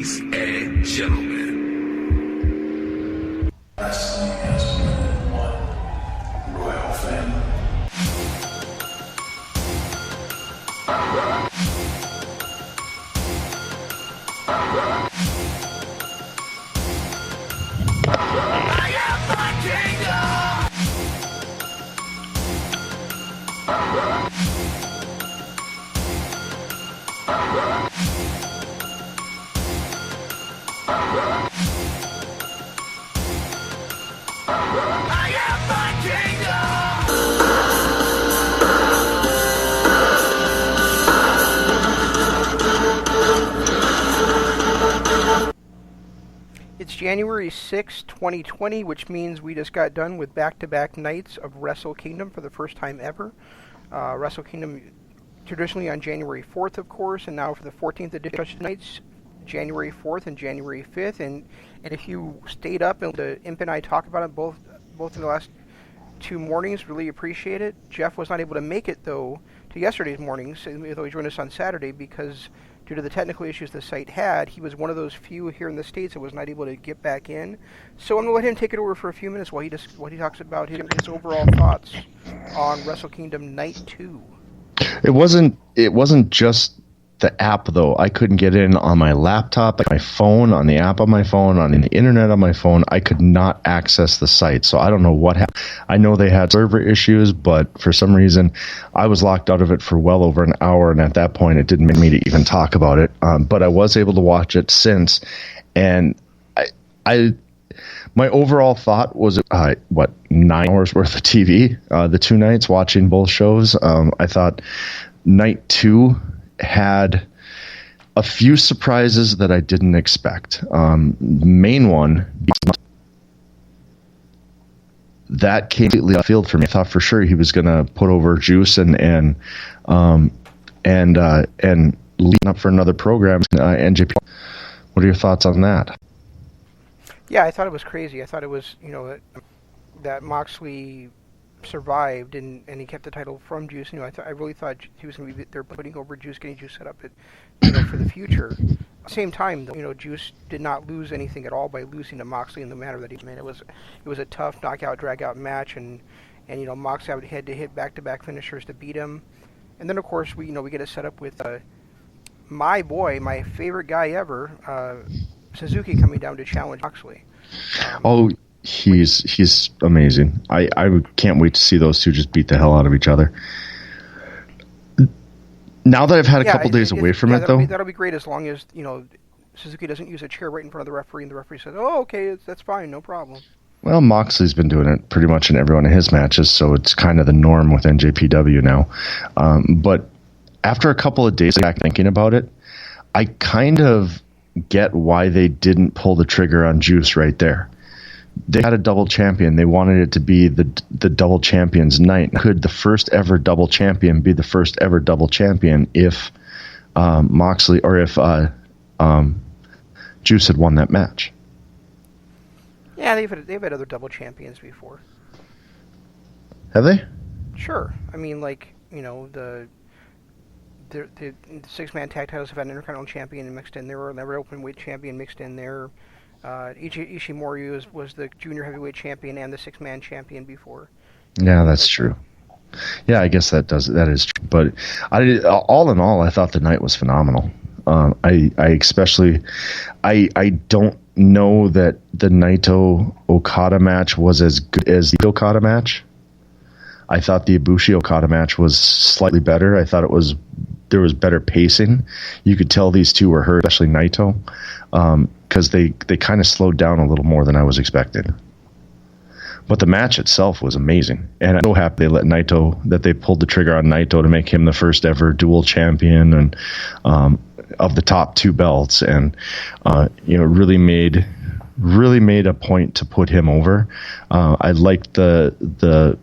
Ladies and gentlemen, wrestling has only one royal family. I am my kingdom! I am my kingdom! It's January 6, 2020, which means we just got done with back-to-back nights of Wrestle Kingdom for the first time ever. Wrestle Kingdom traditionally on January 4th, of course, and now for the 14th edition nights, January 4th and January 5th. And if you stayed up and Imp and I talk about it both in the last two mornings, really appreciate it. Jeff was not able to make it, though, to yesterday's mornings, though he joined us on Saturday, because due to the technical issues the site had, he was one of those few here in the States that was not able to get back in. So I'm going to let him take it over for a few minutes while he talks about his overall thoughts on Wrestle Kingdom Night 2. It wasn't just the app, though. I couldn't get in on my laptop, my phone, on the app on my phone, on the internet on my phone. I could not access the site, so I don't know what happened. I know they had server issues, but for some reason, I was locked out of it for well over an hour, and at that point, it didn't make me to even talk about it. But I was able to watch it since, and my overall thought was, 9 hours worth of TV, the two nights watching both shows. I thought night 2 had a few surprises that I didn't expect. The main one, that came completely left field for me. I thought for sure he was going to put over Juice and leading up for another program, NJP. What are your thoughts on that? Yeah, I thought it was crazy. I thought it was, that Moxley survived and he kept the title from Juice. I really thought he was going to be there putting over Juice, getting Juice set up for the future. At the same time, though, Juice did not lose anything at all by losing to Moxley in the manner that he made. It was a tough knockout, drag-out match, and Moxley had to hit back-to-back finishers to beat him. And then, of course, we get it set up with my boy, my favorite guy ever, Suzuki, coming down to challenge Moxley. He's amazing. I can't wait to see those two just beat the hell out of each other. Now that I've had a couple days away from it, though, that'll be great as long as Suzuki doesn't use a chair right in front of the referee, and the referee says, "Oh, okay, that's fine, no problem." Well, Moxley's been doing it pretty much in every one of his matches, so it's kind of the norm with NJPW now. But after a couple of days back thinking about it, I kind of get why they didn't pull the trigger on Juice right there. They had a double champion. They wanted it to be the double champions night. Could the first ever double champion be the first ever double champion if Moxley or if Juice had won that match? Yeah, they've had other double champions before. Have they? Sure. I mean, the six-man tag titles have had an Intercontinental champion mixed in there, or never open-weight champion mixed in there. Ishimori was the junior heavyweight champion and the six-man champion before. Yeah, that's true. Yeah, I guess that is true. But all in all, I thought the night was phenomenal. I don't know that the Naito Okada match was as good as the Okada match. I thought the Ibushi Okada match was slightly better. I thought there was better pacing. You could tell these two were hurt, especially Naito, because they kind of slowed down a little more than I was expecting. But the match itself was amazing, and I'm so happy they pulled the trigger on Naito to make him the first ever dual champion and of the top two belts, and really made a point to put him over. I liked the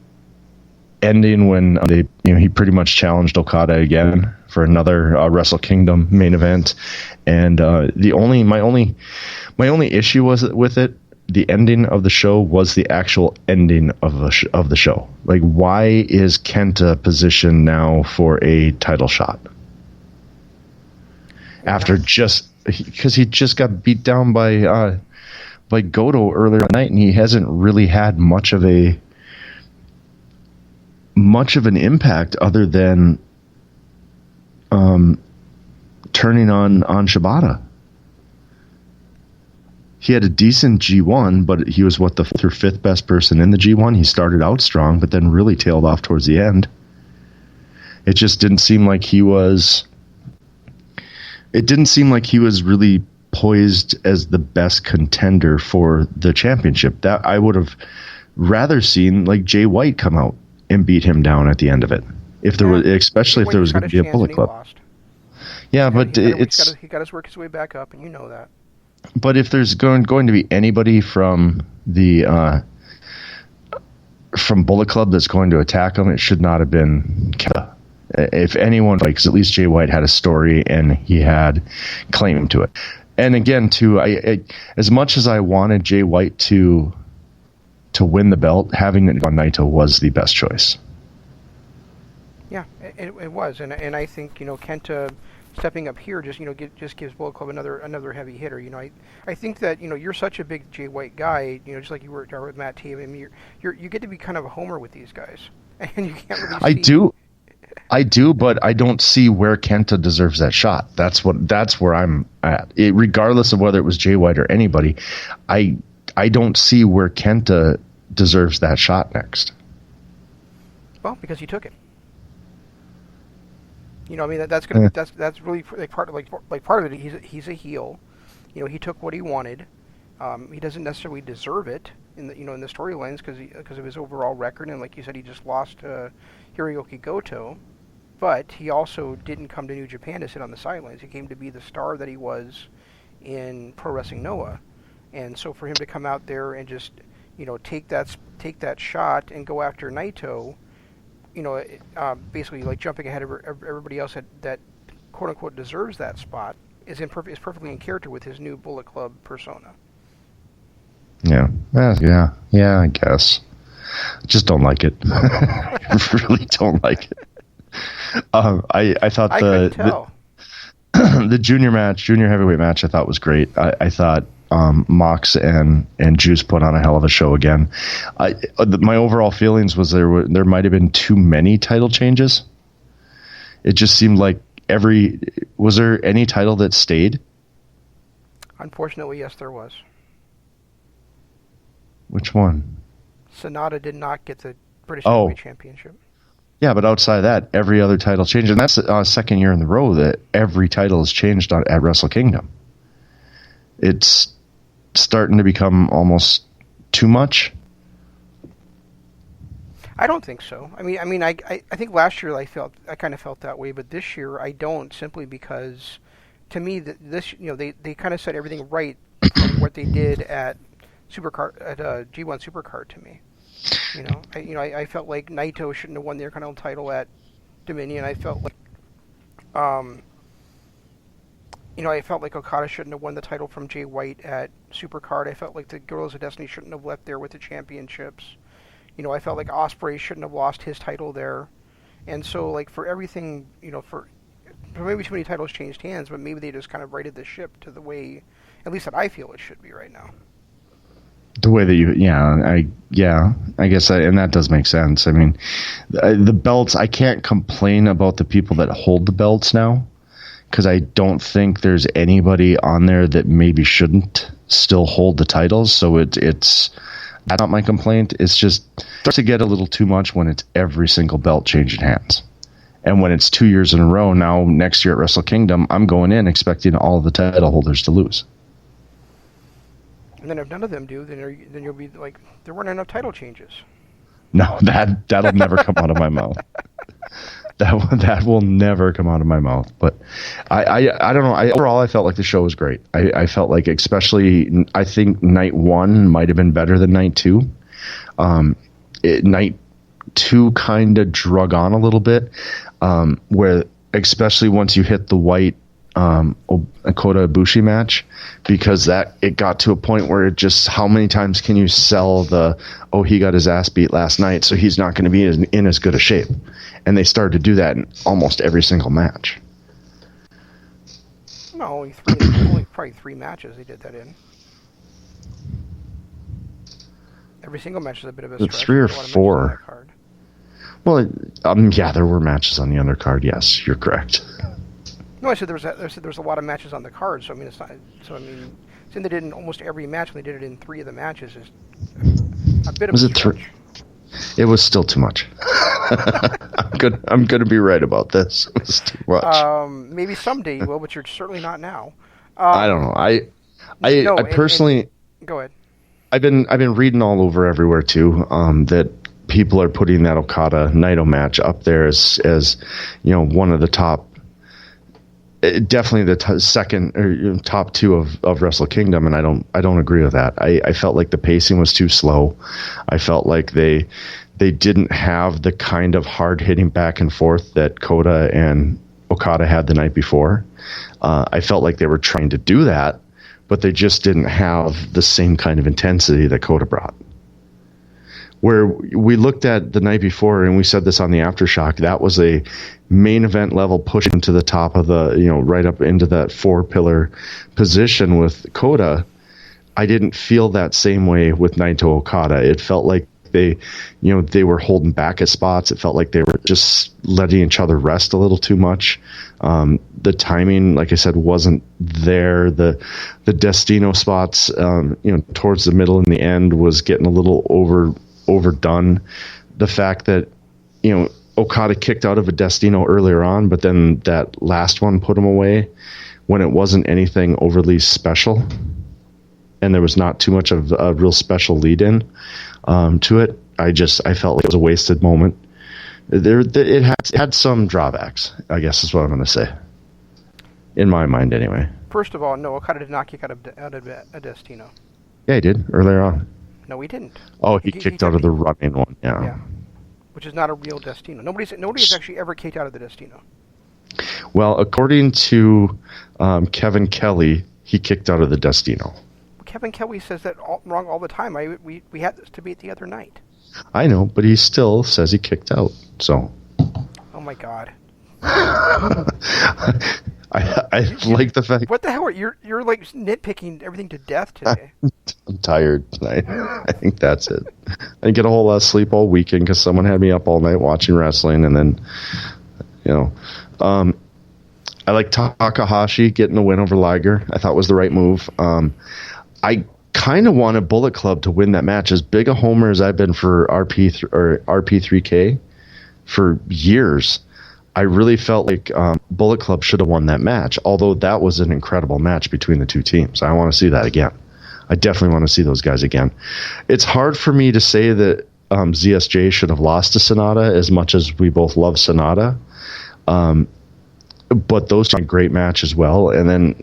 ending when he pretty much challenged Okada again for another Wrestle Kingdom main event, and my only issue with it, the ending of the show, was the actual ending of the show. Like, why is Kenta positioned now for a title shot after just because he just got beat down by Goto earlier at night, and he hasn't really had much of an impact other than turning on Shibata. He had a decent G1, but he was the fourth or fifth best person in the G1. He started out strong, but then really tailed off towards the end. It just didn't seem like he was. It didn't seem like he was really poised as the best contender for the championship. That I would have rather seen like Jay White come out and beat him down at the end of it. If there was, especially if there was going to be a Bullet Club. Yeah, but he got to work his way back up, and you know that. But if there's going to be anybody from the from Bullet Club that's going to attack him, it should not have been Kenta. If anyone, because at least Jay White had a story and he had claim to it. And again, too, I as much as I wanted Jay White to win the belt, having it on Naito was the best choice. Yeah, it was, and I think Kenta stepping up here just just gives Bullet Club another heavy hitter. I think that you're such a big Jay White guy. Just like you were with Matt T. I mean, you get to be kind of a homer with these guys, and you can't really. I do, but I don't see where Kenta deserves that shot. That's where I'm at. Regardless of whether it was Jay White or anybody, I don't see where Kenta deserves that shot next. Well, because he took it. I mean that's really part of it. He's a heel. He took what he wanted. He doesn't necessarily deserve it in the in the storylines because of his overall record, and like you said, he just lost Hiroyuki Goto. But he also didn't come to New Japan to sit on the sidelines. He came to be the star that he was in Pro Wrestling Noah, and so for him to come out there and just take that shot and go after Naito, basically like jumping ahead of everybody else that quote unquote deserves that spot is perfectly in character with his new Bullet Club persona. Yeah, I guess. Just don't like it. I really don't like it. I thought the junior heavyweight match I thought was great. I thought Mox and Juice put on a hell of a show again. My overall feelings was there might have been too many title changes. It just seemed like was there any title that stayed? Unfortunately, yes, there was. Which one? Sonata did not get the British Heavyweight Championship. Yeah, but outside of that, every other title changed. And that's the second year in a row that every title has changed at Wrestle Kingdom. It's starting to become almost too much. I don't think so. I mean, I think last year I kind of felt that way, but this year I don't, simply because to me this they kind of set everything right from what they did at Supercard at G1 Supercard to me. I felt like Naito shouldn't have won the Intercontinental title at Dominion. I felt like, I felt like Okada shouldn't have won the title from Jay White at Supercard. I felt like the Guerrillas of Destiny shouldn't have left there with the championships. I felt like Ospreay shouldn't have lost his title there. And so, like, for everything, for maybe too many titles changed hands, but maybe they just kind of righted the ship to the way, at least that I feel it should be right now. The way that I guess, and that does make sense. I mean, the belts, I can't complain about the people that hold the belts now, because I don't think there's anybody on there that maybe shouldn't still hold the titles. So it's that's not my complaint. It's just it starts to get a little too much when it's every single belt changing hands. And when it's 2 years in a row, now next year at Wrestle Kingdom, I'm going in expecting all of the title holders to lose. And then if none of them do, then you'll be like, there weren't enough title changes. No, that'll never come out of my mouth. That will never come out of my mouth. But I don't know. Overall, I felt like the show was great. I felt like, especially, I think night one might have been better than night two. Night two kind of drug on a little bit, where especially once you hit the White Kota Ibushi match, because it got to a point where it just, how many times can you sell he got his ass beat last night, so he's not going to be in as good a shape. And they started to do that in almost every single match. No, probably 3 matches they did that in. Every single match is a bit of a stretch. 3 or There's a lot of matches 4. on that card. Well, yeah, there were matches on the undercard. Yes, you're correct. No, I said there was a lot of matches on the card. So I mean, it's not. So I mean, saying they did in almost every match when they did it in 3 of the matches is a bit of a stretch. It was still too much. I'm going to be right about this. It was too much. Maybe someday you will, but you're certainly not now. I don't know. I personally go ahead. I've been reading all over everywhere too that people are putting that Okada Naito match up there as one of the top, definitely the second or top 2 of Wrestle Kingdom, and I don't agree with that. I felt like the pacing was too slow. I felt like they didn't have the kind of hard hitting back and forth that Kota and Okada had the night before. I felt like they were trying to do that, but they just didn't have the same kind of intensity that Kota brought. Where we looked at the night before, and we said this on the Aftershock, that was a main event level push into the top of the, right up into that 4-pillar position with Kota. I didn't feel that same way with Naito Okada. It felt like they were holding back at spots. It felt like they were just letting each other rest a little too much. The timing, like I said, wasn't there. The Destino spots, towards the middle and the end was getting a little overdone. The fact that, Okada kicked out of a Destino earlier on, but then that last one put him away when it wasn't anything overly special. And there was not too much of a real special lead in to it. I felt like it was a wasted moment. It had some drawbacks, I guess is what I'm going to say. In my mind, anyway. First of all, no, Okada did not kick out of a Destino. Yeah, he did earlier on. No, he didn't. Oh, he kicked out of the running one. Yeah. Which is not a real Destino. Nobody has actually ever kicked out of the Destino. Well, according to Kevin Kelly, he kicked out of the Destino. Kevin Kelly says that wrong all the time. We had this debate the other night. I know, but he still says he kicked out. So. Oh my God. I like the fact. What the hell? You're like nitpicking everything to death today. I'm tired tonight. I think that's it. I didn't get a whole lot of sleep all weekend because someone had me up all night watching wrestling, and then, I like Takahashi getting the win over Liger. I thought was the right move. I kind of wanted Bullet Club to win that match. As big a homer as I've been for RP3K for years, I really felt like Bullet Club should have won that match, although that was an incredible match between the two teams. I want to see that again. I definitely want to see those guys again. It's hard for me to say that ZSJ should have lost to Sonata as much as we both love Sonata. But those are a great match as well. And then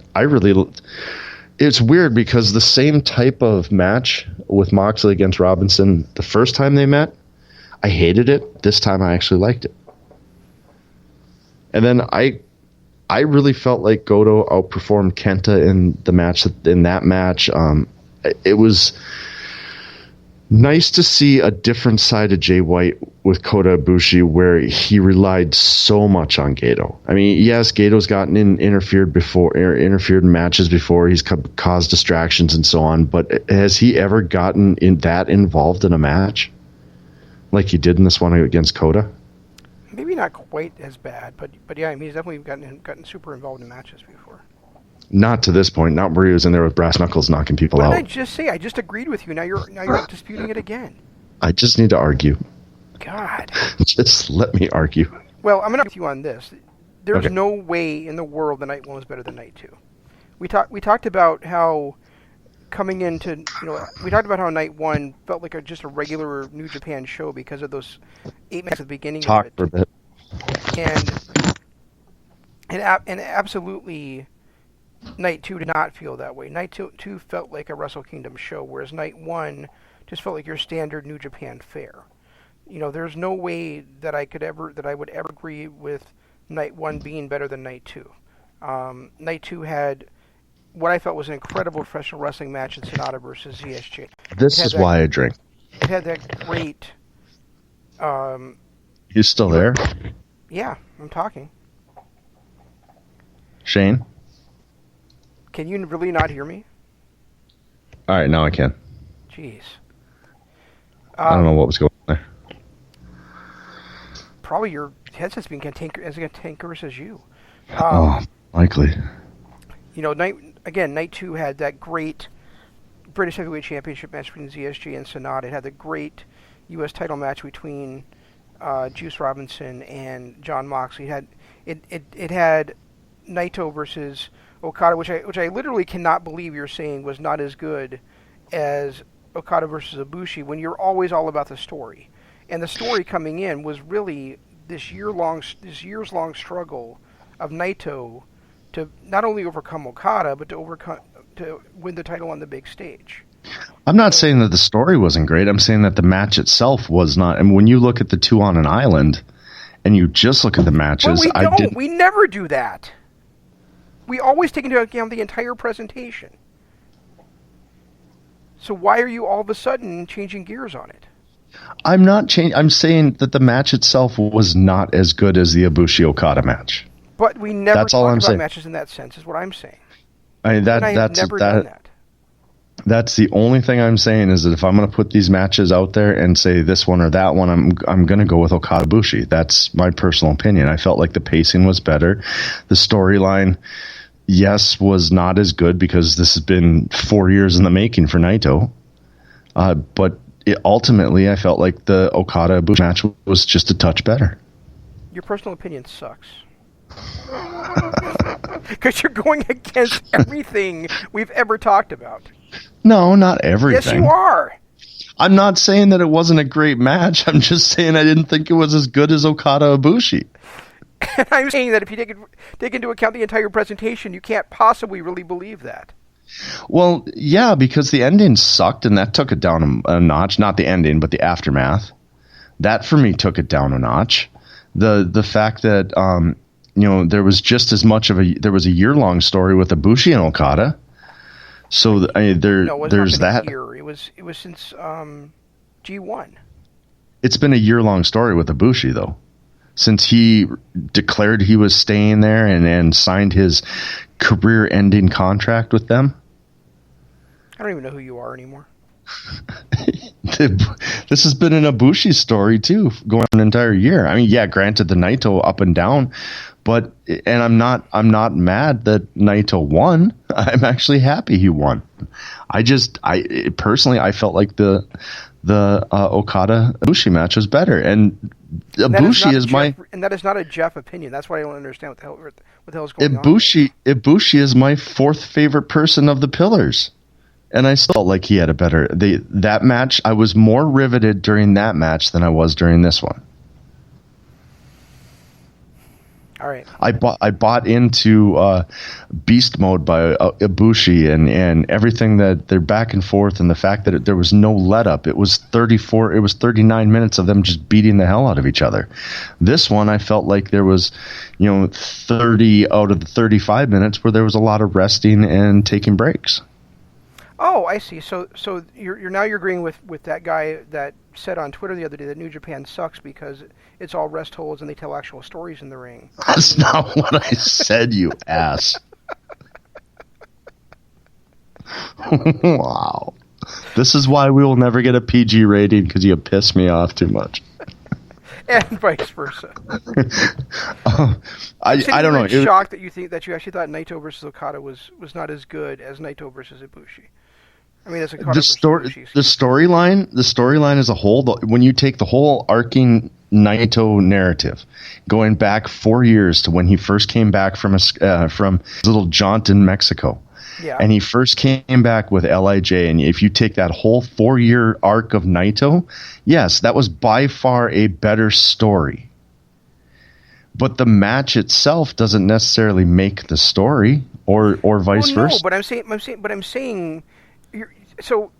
it's weird because the same type of match with Moxley against Robinson, the first time they met, I hated it. This time I actually liked it. And then I really felt like Goto outperformed Kenta in that match. It was nice to see a different side of Jay White with Kota Ibushi, where he relied so much on Gato. I mean, yes, Gato's gotten interfered in matches before. He's caused distractions and so on. But has he ever gotten involved in a match like he did in this one against Kota? Maybe not quite as bad, but yeah, I mean, he's definitely gotten super involved in matches before. Not to this point. Not where he was in there with brass knuckles knocking people out. What did I just say? I just agreed with you. Now you're disputing it again. I just need to argue. God. Just let me argue. Well, I'm going to argue with you on this. There's Okay. no way in the world that Night 1 was better than Night 2. We talked about how coming into, we talked about how Night 1 felt like just a regular New Japan show because of those 8 minutes at the beginning Talk of it. for a bit. And absolutely, Night 2 did not feel that way. Night 2 felt like a Wrestle Kingdom show, whereas Night 1 just felt like your standard New Japan fare. There's no way that I would ever agree with Night 1 being better than Night 2. Night 2 had what I felt was an incredible professional wrestling match in Sonata versus ZSJ. This is why I drink. It had that great... You still there? Yeah, I'm talking. Shane? Can you really not hear me? All right, now I can. Jeez. I don't know what was going on there. Probably your headset's being as cantankerous as you. Likely. You know, night 2 had that great British Heavyweight Championship match between ZSG and Sonata. It had the great U.S. title match between Juice Robinson and John Moxley. It had Naito versus Okada, which I literally cannot believe you're saying was not as good as Okada versus Ibushi when you're always all about the story. And the story coming in was really this year's long struggle of Naito to not only overcome Okada but to win the title on the big stage. I'm not saying that the story wasn't great. I'm saying that the match itself was not. And when you look at the two on an island, and you just look at the matches, We never do that. We always take into account the entire presentation. So why are you all of a sudden changing gears on it? I'm not changing. I'm saying that the match itself was not as good as the Ibushi Okada match. But we never talk about matches in that sense, is what I'm saying. I mean, done that. That's the only thing I'm saying is that if I'm going to put these matches out there and say this one or that one, I'm going to go with Okada Ibushi. That's my personal opinion. I felt like the pacing was better. The storyline, yes, was not as good because this has been 4 years in the making for Naito. But ultimately, I felt like the Okada Ibushi match was just a touch better. Your personal opinion sucks. Because you're going against everything we've ever talked about. No, not everything. Yes, you are. I'm not saying that it wasn't a great match. I'm just saying I didn't think it was as good as Okada Ibushi. And I'm saying that if you take into account the entire presentation, you can't possibly really believe that. Well, yeah, because the ending sucked, and that took it down a notch. Not the ending, but the aftermath. That, for me, took it down a notch. The fact that there was just as much of there was a year-long story with Ibushi and Okada. So there's that. It was since G1. It's been a year-long story with Ibushi, though, since he declared he was staying there and signed his career-ending contract with them. I don't even know who you are anymore. This has been an Ibushi story too, going an entire year. I mean, yeah, granted the Naito up and down, and I'm not mad that Naito won. I'm actually happy he won. I personally felt like the Okada Ibushi match was better, and Ibushi is my and that is not a Jeff opinion. That's why I don't understand what the hell is going on. Ibushi is my fourth favorite person of the Pillars. And I still felt like he had a better that match. I was more riveted during that match than I was during this one. All right. I bought into Beast Mode by Ibushi and everything that they're back and forth, and the fact that there was no let up. It was 39 minutes of them just beating the hell out of each other. This one, I felt like there was 30 out of the 35 minutes where there was a lot of resting and taking breaks. Oh, I see. So you're now agreeing with that guy that said on Twitter the other day that New Japan sucks because it's all rest holds and they tell actual stories in the ring. That's not what I said, you ass. Wow. This is why we will never get a PG rating, because you piss me off too much. And vice versa. I don't know. I'm shocked that you actually thought Naito versus Okada was not as good as Naito versus Ibushi. I mean, the storyline as a whole. When you take the whole arcing Naito narrative, going back 4 years to when he first came back from his little jaunt in Mexico, yeah, and he first came back with Lij, and if you take that whole 4-year arc of Naito, yes, that was by far a better story. But the match itself doesn't necessarily make the story, or vice versa. No, but I'm saying. So,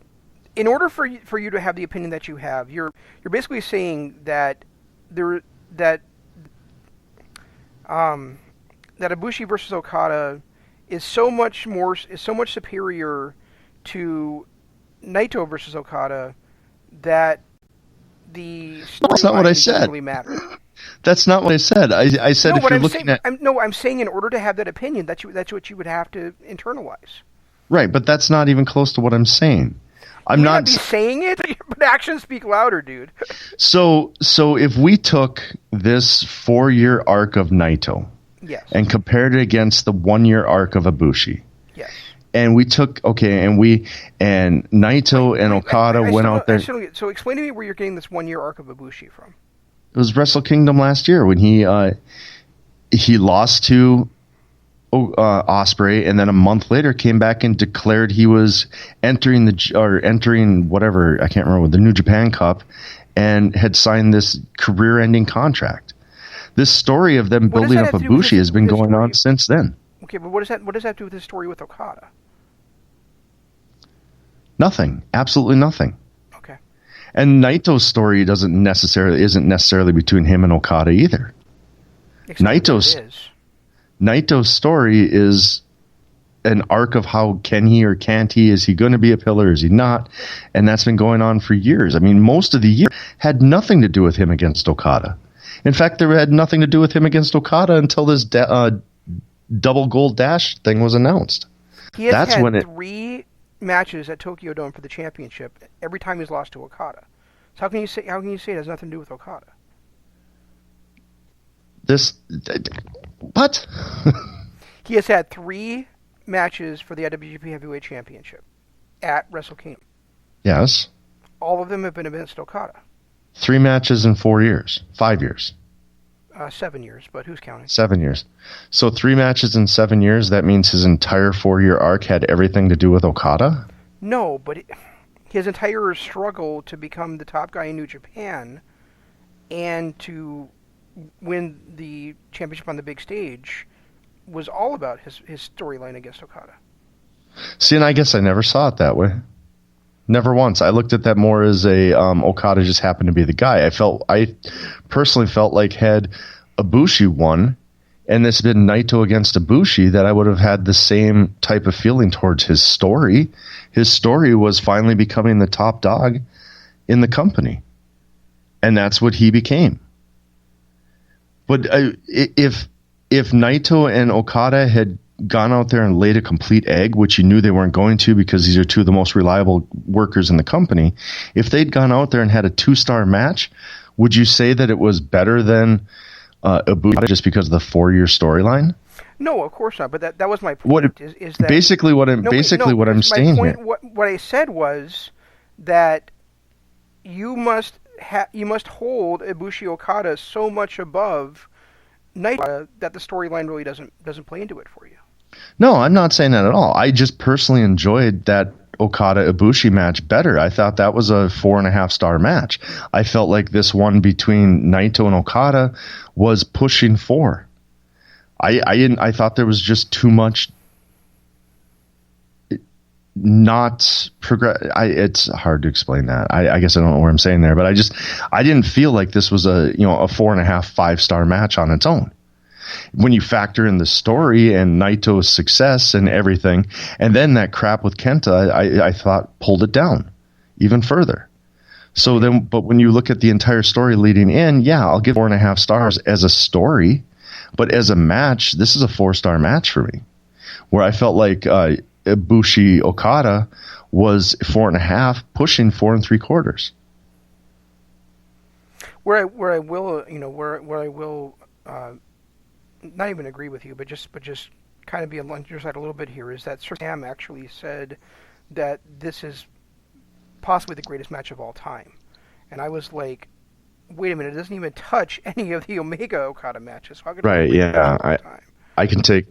in order for you to have the opinion that you have, you're basically saying that that Ibushi versus Okada is so much superior to Naito versus Okada that the story that's not what I said. doesn't really matter. That's not what I said. I said No, if but you're I'm looking saying, at I'm saying in order to have that opinion, that's what you would have to internalize. right, but that's not even close to what I'm saying. You I'm may not not. be saying it, but actions speak louder, dude. So if we took this 4-year arc of Naito Yes. and compared it against the 1-year arc of Ibushi, Yes. and we took and Naito and Okada went out there. So explain to me where you're getting this 1-year arc of Ibushi from. It was Wrestle Kingdom last year when he lost to Ospreay, and then a month later came back and declared he was entering whatever, I can't remember, the New Japan Cup, and had signed this career-ending contract. This story of them building up Ibushi has been going on since then. Okay, but what does that do with this story with Okada? Nothing. Absolutely nothing. Okay. And Naito's story isn't necessarily between him and Okada either. Naito's story is an arc of how can he or can't he? Is he going to be a pillar? Is he not? And that's been going on for years. I mean, most of the year had nothing to do with him against Okada. In fact, there had nothing to do with him against Okada until this double gold dash thing was announced. He has had 3 matches at Tokyo Dome for the championship every time he's lost to Okada. So how can you say it has nothing to do with Okada? What? He has had 3 matches for the IWGP Heavyweight Championship at Wrestle Kingdom. Yes. All of them have been against Okada. 3 matches in 4 years. 5 years. 7 years, but who's counting? 7 years. So 3 matches in 7 years, that means his entire 4-year arc had everything to do with Okada? No, but his entire struggle to become the top guy in New Japan and to win the championship on the big stage was all about his storyline against Okada. See, and I guess I never saw it that way. Never once. I looked at that more as Okada just happened to be the guy. I personally felt like had Ibushi won, and this had been Naito against Ibushi, that I would have had the same type of feeling towards his story. His story was finally becoming the top dog in the company, and that's what he became. But if Naito and Okada had gone out there and laid a complete egg, which you knew they weren't going to because these are 2 of the most reliable workers in the company, if they'd gone out there and had a 2-star match, would you say that it was better than Ibushi just because of the 4-year storyline? No, of course not. But that was my point. Is that basically what I'm saying here? What I said was that you must hold Ibushi Okada so much above Naito that the storyline really doesn't play into it for you. No, I'm not saying that at all. I just personally enjoyed that Okada Ibushi match better. I thought that was a 4.5-star match. I felt like this one between Naito and Okada was pushing 4. I thought there was just too much not progress. It's hard to explain that. I guess I don't know what I'm saying there, but I didn't feel like this was a 4.5, 5-star match on its own. When you factor in the story and Naito's success and everything, and then that crap with Kenta, I thought pulled it down even further. So then, but when you look at the entire story leading in, yeah, I'll give 4.5 stars as a story, but as a match, this is a 4-star match for me, where I felt like Ibushi Okada was 4.5, pushing 4 3/4. Where I will not even agree with you, but just kind of be on your side a little bit here, is that Sir Sam actually said that this is possibly the greatest match of all time, and I was like, wait a minute, it doesn't even touch any of the Omega Okada matches. So right? Yeah, I can take.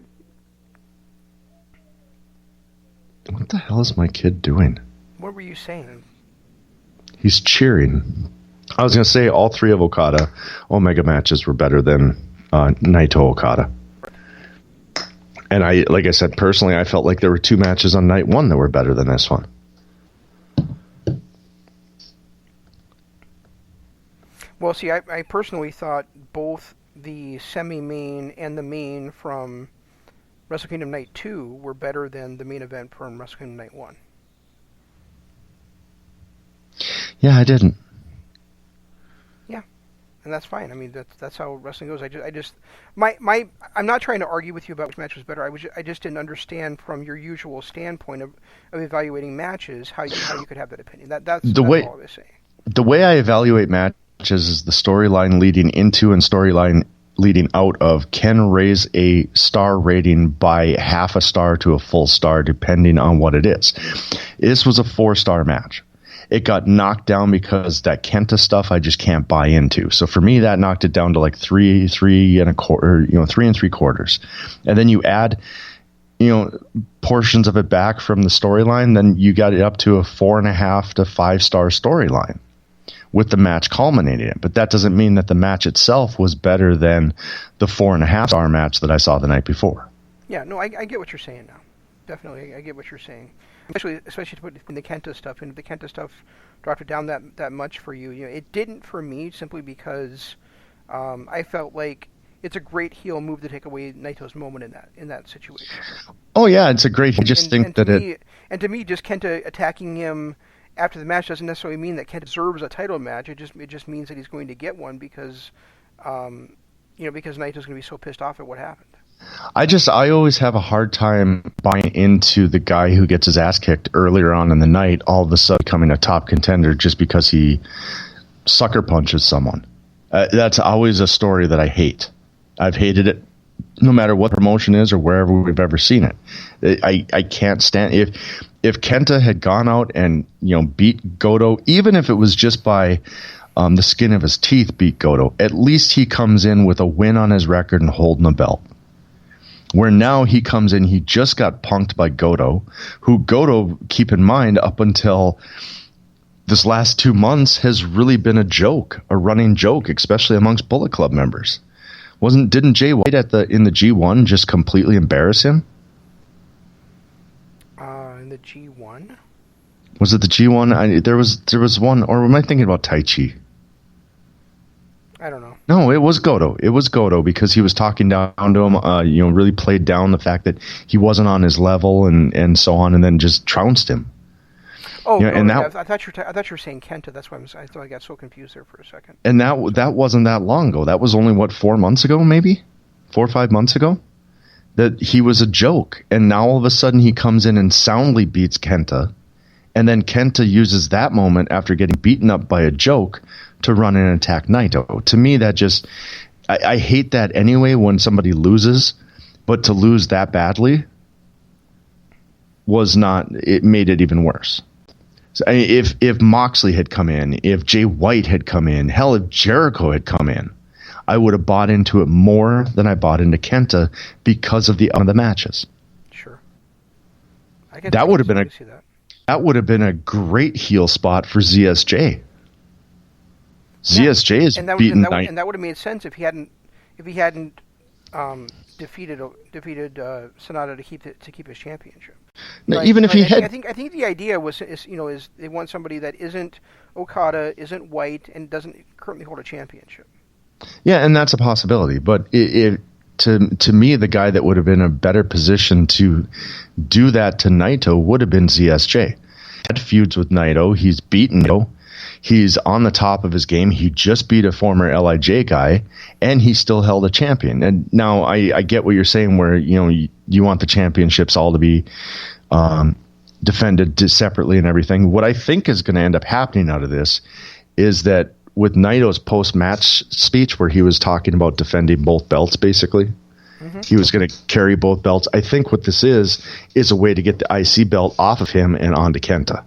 What the hell is my kid doing? What were you saying? He's cheering. I was going to say all 3 of Okada Omega matches were better than Naito Okada. And like I said, personally, I felt like there were 2 matches on night 1 that were better than this one. Well, see, I personally thought both the semi-main and the main from Wrestle Kingdom Night 2 were better than the main event from Wrestle Kingdom Night 1. Yeah, I didn't. Yeah. and that's fine. I mean, that's how wrestling goes. I'm not trying to argue with you about which match was better. I just didn't understand from your usual standpoint of evaluating matches how you could have that opinion. That's all I was saying. The way I evaluate matches is the storyline leading into and storyline leading out of can raise a star rating by half a star to a full star, depending on what it is. This was a 4-star match. It got knocked down because that Kenta stuff I just can't buy into. So for me, that knocked it down to like 3 and 3.75. And then you add, portions of it back from the storyline, then you got it up to a 4.5 to 5-star storyline with the match culminating it. But that doesn't mean that the match itself was better than the 4.5-star match that I saw the night before. Yeah, no, I get what you're saying now. Definitely, I get what you're saying. Especially to put in the Kenta stuff, and if the Kenta stuff dropped it down that much for you, it didn't for me simply because I felt like it's a great heel move to take away Naito's moment in that situation. Oh yeah, it's a great. I just think that and to me, just Kenta attacking him after the match doesn't necessarily mean that Kenta deserves a title match. It just means that he's going to get one because because Naito's going to be so pissed off at what happened. I always have a hard time buying into the guy who gets his ass kicked earlier on in the night, all of a sudden becoming a top contender just because he sucker punches someone. That's always a story that I hate. I've hated it no matter what the promotion is or wherever we've ever seen it. I can't stand if Kenta had gone out and beat Goto, even if it was just by the skin of his teeth, beat Goto, at least he comes in with a win on his record and holding a belt. Where now he comes in, he just got punked by Goto, who Goto, keep in mind, up until this last 2 months has really been a joke, a running joke, especially amongst Bullet Club members. Didn't Jay White in the G1 just completely embarrass him? In the G1? Was it the G1? There was one, or am I thinking about Tai Chi? I don't know. No, it was Goto. It was Goto because he was talking down to him, really played down the fact that he wasn't on his level and so on, and then just trounced him. Oh, and I thought you were saying Kenta. That's why I thought I got so confused there for a second. And that wasn't that long ago. That was only 4 months ago, maybe 4 or 5 months ago. That he was a joke, and now all of a sudden he comes in and soundly beats Kenta, and then Kenta uses that moment after getting beaten up by a joke to run and attack Naito. To me, that just I hate that anyway when somebody loses, but to lose that badly it made it even worse. So, if Moxley had come in, if Jay White had come in, hell, if Jericho had come in, I would have bought into it more than I bought into Kenta because of the matches. Sure. That would have been a great heel spot for ZSJ. ZSJ is beaten, and that would have made sense if he hadn't defeated Sonata to keep his championship. Now, even if he had, I think the idea is they want somebody that isn't Okada, isn't White, and doesn't currently hold a championship. Yeah, and that's a possibility. But to me, the guy that would have been in a better position to do that to Naito would have been ZSJ. Had feuds with Naito. He's beaten Naito. He's on the top of his game. He just beat a former LIJ guy, and he still held a champion. And now I get what you're saying, where you want the championships all to be defended separately and everything. What I think is going to end up happening out of this is that with Naito's post-match speech, where he was talking about defending both belts, basically, he was going to carry both belts. I think what this is a way to get the IC belt off of him and onto Kenta.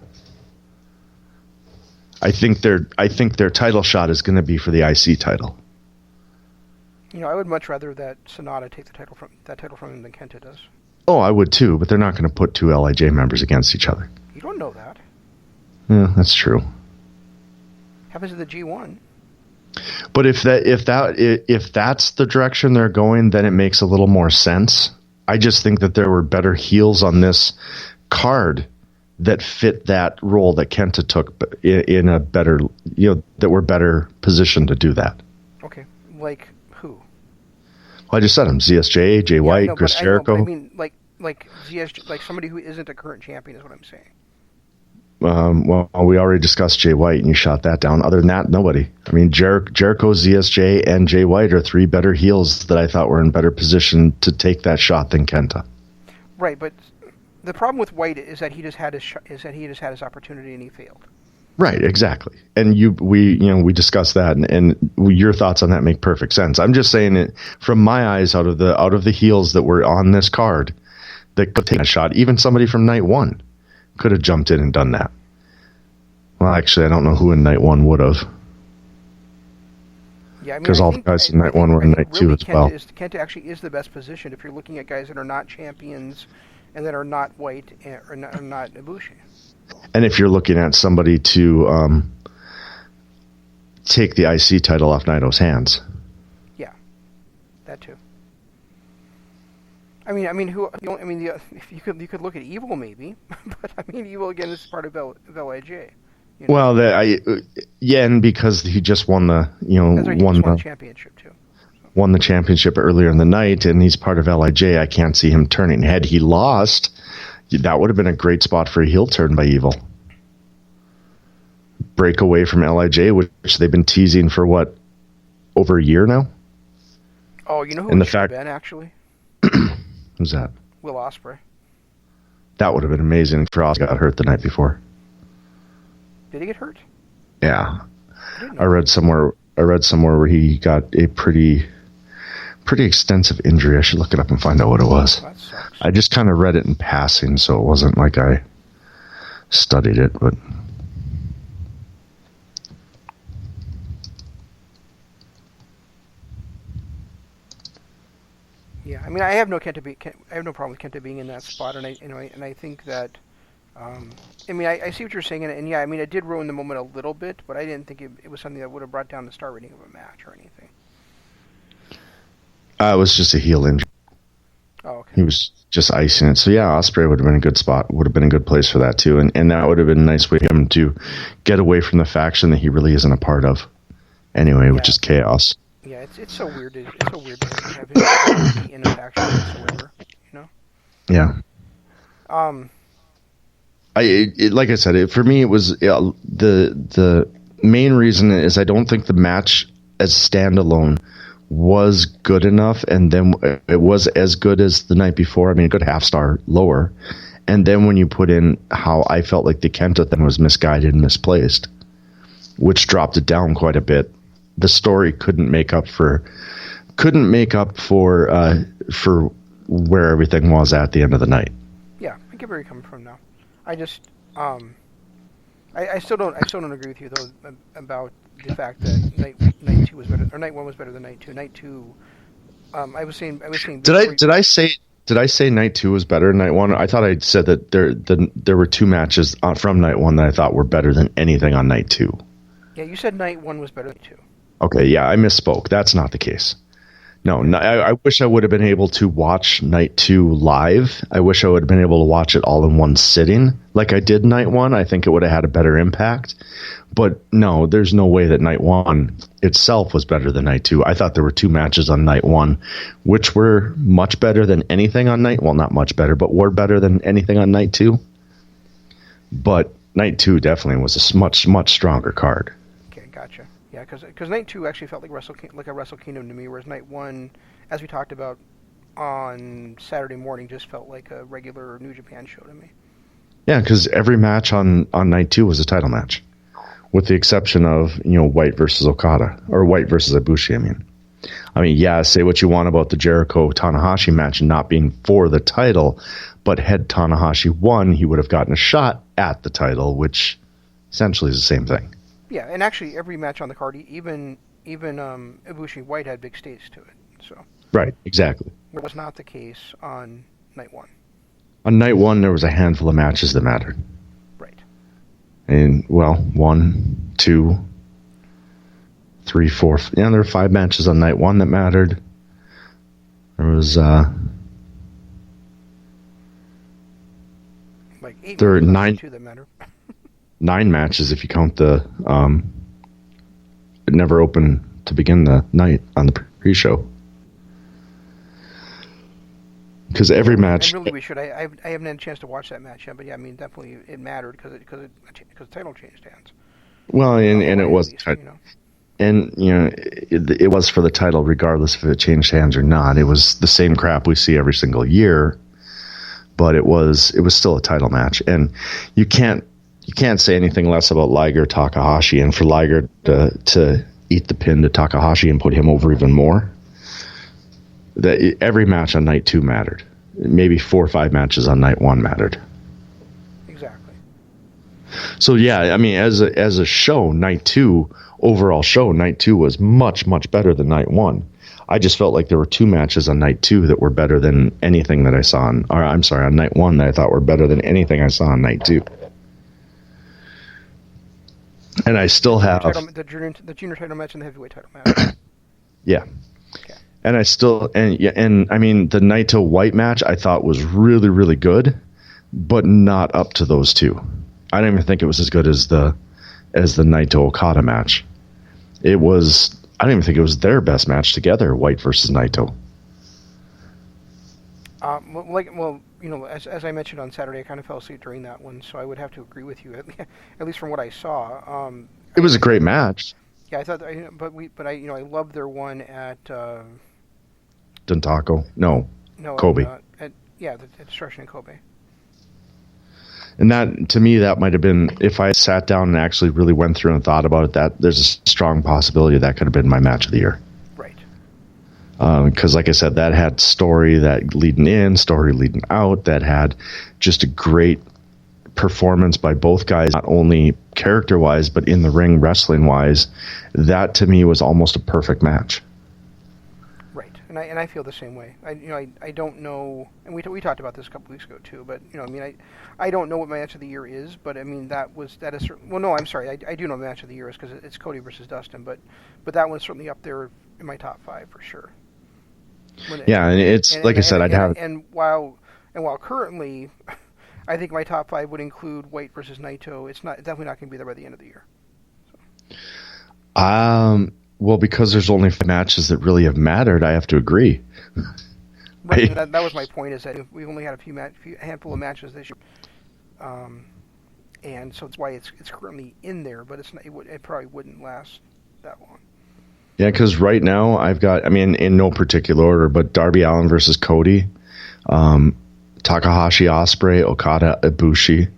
I think their title shot is going to be for the IC title. I would much rather that Sonata take the title from him than Kenta does. Oh, I would too, but they're not going to put two LIJ members against each other. You don't know that. Yeah, that's true. Happens in the G1. But if that's the direction they're going, then it makes a little more sense. I just think that there were better heels on this card that fit that role that Kenta took in a better, that were better positioned to do that. Okay, like who? Well, I just said them: ZSJ, Jay White, Chris Jericho. I mean, like ZSJ, like somebody who isn't a current champion is what I'm saying. Well, we already discussed Jay White, and you shot that down. Other than that, nobody. I mean, Jericho, ZSJ, and Jay White are three better heels that I thought were in better position to take that shot than Kenta. Right, but the problem with White is that he just had his opportunity and he failed. Right, exactly. And we discussed that, and your thoughts on that make perfect sense. I'm just saying it from my eyes, out of the heels that were on this card that could take a shot. Even somebody from night one could have jumped in and done that. Well, actually, I don't know who in night one would have. Yeah, I mean, because all the guys in night one were in night two as well. Kenta actually is the best position if you're looking at guys that are not champions and that are not White or not Ibushi. And if you're looking at somebody to take the IC title off Naito's hands. Yeah, that too. I mean, if you could look at Evil maybe, but I mean, Evil again is part of LIJ. You know? Well, and because he just won the won the championship too. Won the championship earlier in the night, and he's part of LIJ. I can't see him turning. Had he lost, that would have been a great spot for a heel turn by Evil. Break away from LIJ, which they've been teasing for over a year now. Oh, you know who it should have been actually? Who's that? Will Ospreay. That would have been amazing if Ospreay got hurt the night before. Did he get hurt? Yeah, I read somewhere where he got a pretty extensive injury. I should look it up and find out what it was. That sucks. I just kind of read it in passing, so it wasn't like I studied it, but. Yeah, I mean, I have no problem with Kenta being in that spot, and I think that, I see what you're saying, and yeah, I mean, it did ruin the moment a little bit, but I didn't think it was something that would have brought down the star rating of a match or anything. It was just a heel injury. Oh, okay. He was just icing it, so yeah, Ospreay would have been a good spot, would have been a good place for that too, and that would have been a nice way for him to get away from the faction that he really isn't a part of, anyway, which is Chaos. Yeah, it's so weird. It's so weird to have him be in a faction whatsoever, you know? Yeah. Like I said, for me, it was the main reason is I don't think the match as standalone was good enough, and then it was as good as the night before. I mean, a good half star lower, and then when you put in how I felt like the Kenta thing was misguided and misplaced, which dropped it down quite a bit. The story couldn't make up for where everything was at the end of the night. Yeah, I get where you're coming from now. I just I still don't agree with you though about the fact that night 2 was better, or night 1 was better than night 2. Night 2, I was saying. Did I say night 2 was better than night 1? I thought I said that there were two matches from night 1 that I thought were better than anything on night 2. Yeah, you said night 1 was better than night 2. Okay, yeah, I misspoke. That's not the case. No, I wish I would have been able to watch night 2 live. I wish I would have been able to watch it all in one sitting like I did night 1. I think it would have had a better impact. But no, there's no way that night 1 itself was better than night 2. I thought there were two matches on night 1 which were much better than anything on night. Well, not much better, but were better than anything on night 2. But night 2 definitely was a much stronger card. Okay, gotcha. Yeah, because night 2 actually felt like a Wrestle Kingdom to me, whereas night 1, as we talked about on Saturday morning, just felt like a regular New Japan show to me. Yeah, because every match on night 2 was a title match, with the exception of White versus Okada, or White versus Ibushi. I mean, yeah, say what you want about the Jericho Tanahashi match not being for the title, but had Tanahashi won, he would have gotten a shot at the title, which essentially is the same thing. Yeah, and actually every match on the card, even Ibushi White had big stakes to it. So right, exactly. It was not the case on night 1. On night 1, there was a handful of matches that mattered. Right. And 1, 2, 3, 4. Yeah, there were 5 matches on night 1 that mattered. There was like 8 there were 9 that matter. 9 matches if you count the it never opened to begin the night on the pre-show. because every match. And really, we should. I haven't had a chance to watch that match yet, but yeah, I mean, definitely it mattered because the title changed hands. Well, and it was, least, and it was for the title, regardless if it changed hands or not. It was the same crap we see every single year, but it was still a title match, and you can't say anything less about Liger Takahashi, and for Liger to eat the pin to Takahashi and put him over even more. That every match on night 2 mattered. Maybe 4 or 5 matches on night 1 mattered. Exactly. So yeah, I mean, as a show, night 2 overall show, night 2 was much better than night 1. I just felt like there were 2 matches on night 2 that were better than anything that I saw on night 1 that I thought were better than anything I saw on night 2. And I still have the junior title match and the heavyweight title match. Yeah. Okay. And I still and I mean the Naito White match I thought was really good, but not up to those 2. I don't even think it was as good as the Naito Okada match. I don't even think it was their best match together, White versus Naito. As I mentioned on Saturday, I kind of fell asleep during that one, so I would have to agree with you at least from what I saw. It was a great match. Yeah, I thought, I loved their one at Dontaco. No, Kobe. The Destruction in Kobe. And that, to me, that might have been, if I sat down and actually really went through and thought about it, that there's a strong possibility that could have been my match of the year. Right. Because, like I said, that had story that leading in, story leading out, that had just a great performance by both guys, not only character-wise, but in the ring, wrestling-wise. That, to me, was almost a perfect match. Right, and I feel the same way. I don't know, and we talked about this a couple weeks ago too. But I don't know what my match of the year is. But I mean that is certainly, well, no, I'm sorry, I do know my match of the year is because it's Cody versus Dustin. But that one's certainly up there in my top 5 for sure. And it's like I said, I'd have. And while currently, I think my top 5 would include White versus Naito. It's definitely not going to be there by the end of the year. So. Well, because there's only 5 matches that really have mattered, I have to agree. Right, that was my point. Is that we've only had a handful of matches this year, and so that's why it's currently in there. But it probably wouldn't last that long. Yeah, because right now I've got, in no particular order, but Darby Allin versus Cody, Takahashi Ospreay, Okada Ibushi,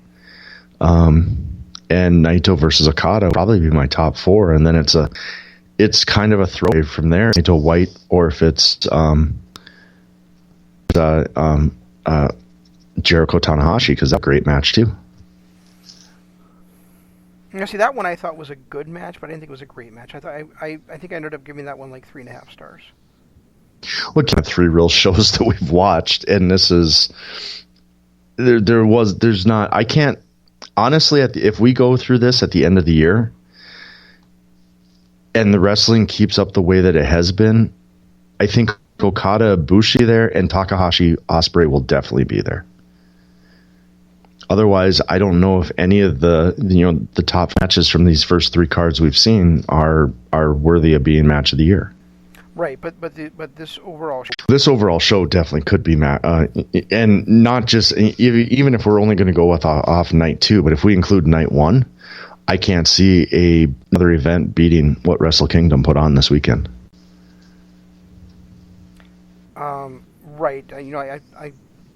and Naito versus Okada would probably be my top 4, and then it's kind of a throwaway from there into White, or if it's Jericho Tanahashi, because that's a great match too. See, that one I thought was a good match, but I didn't think it was a great match. I think I ended up giving that one like 3.5 stars. What kind of 3 real shows that we've watched, and this is there's not. I can't honestly. If we go through this at the end of the year, and the wrestling keeps up the way that it has been, I think Okada Ibushi there and Takahashi Ospreay will definitely be there. Otherwise, I don't know if any of the top matches from these first 3 cards we've seen are worthy of being match of the year. Right, but this overall show definitely could be and not just even if we're only going to go off night 2, but if we include night 1, I can't see another event beating what Wrestle Kingdom put on this weekend. Right.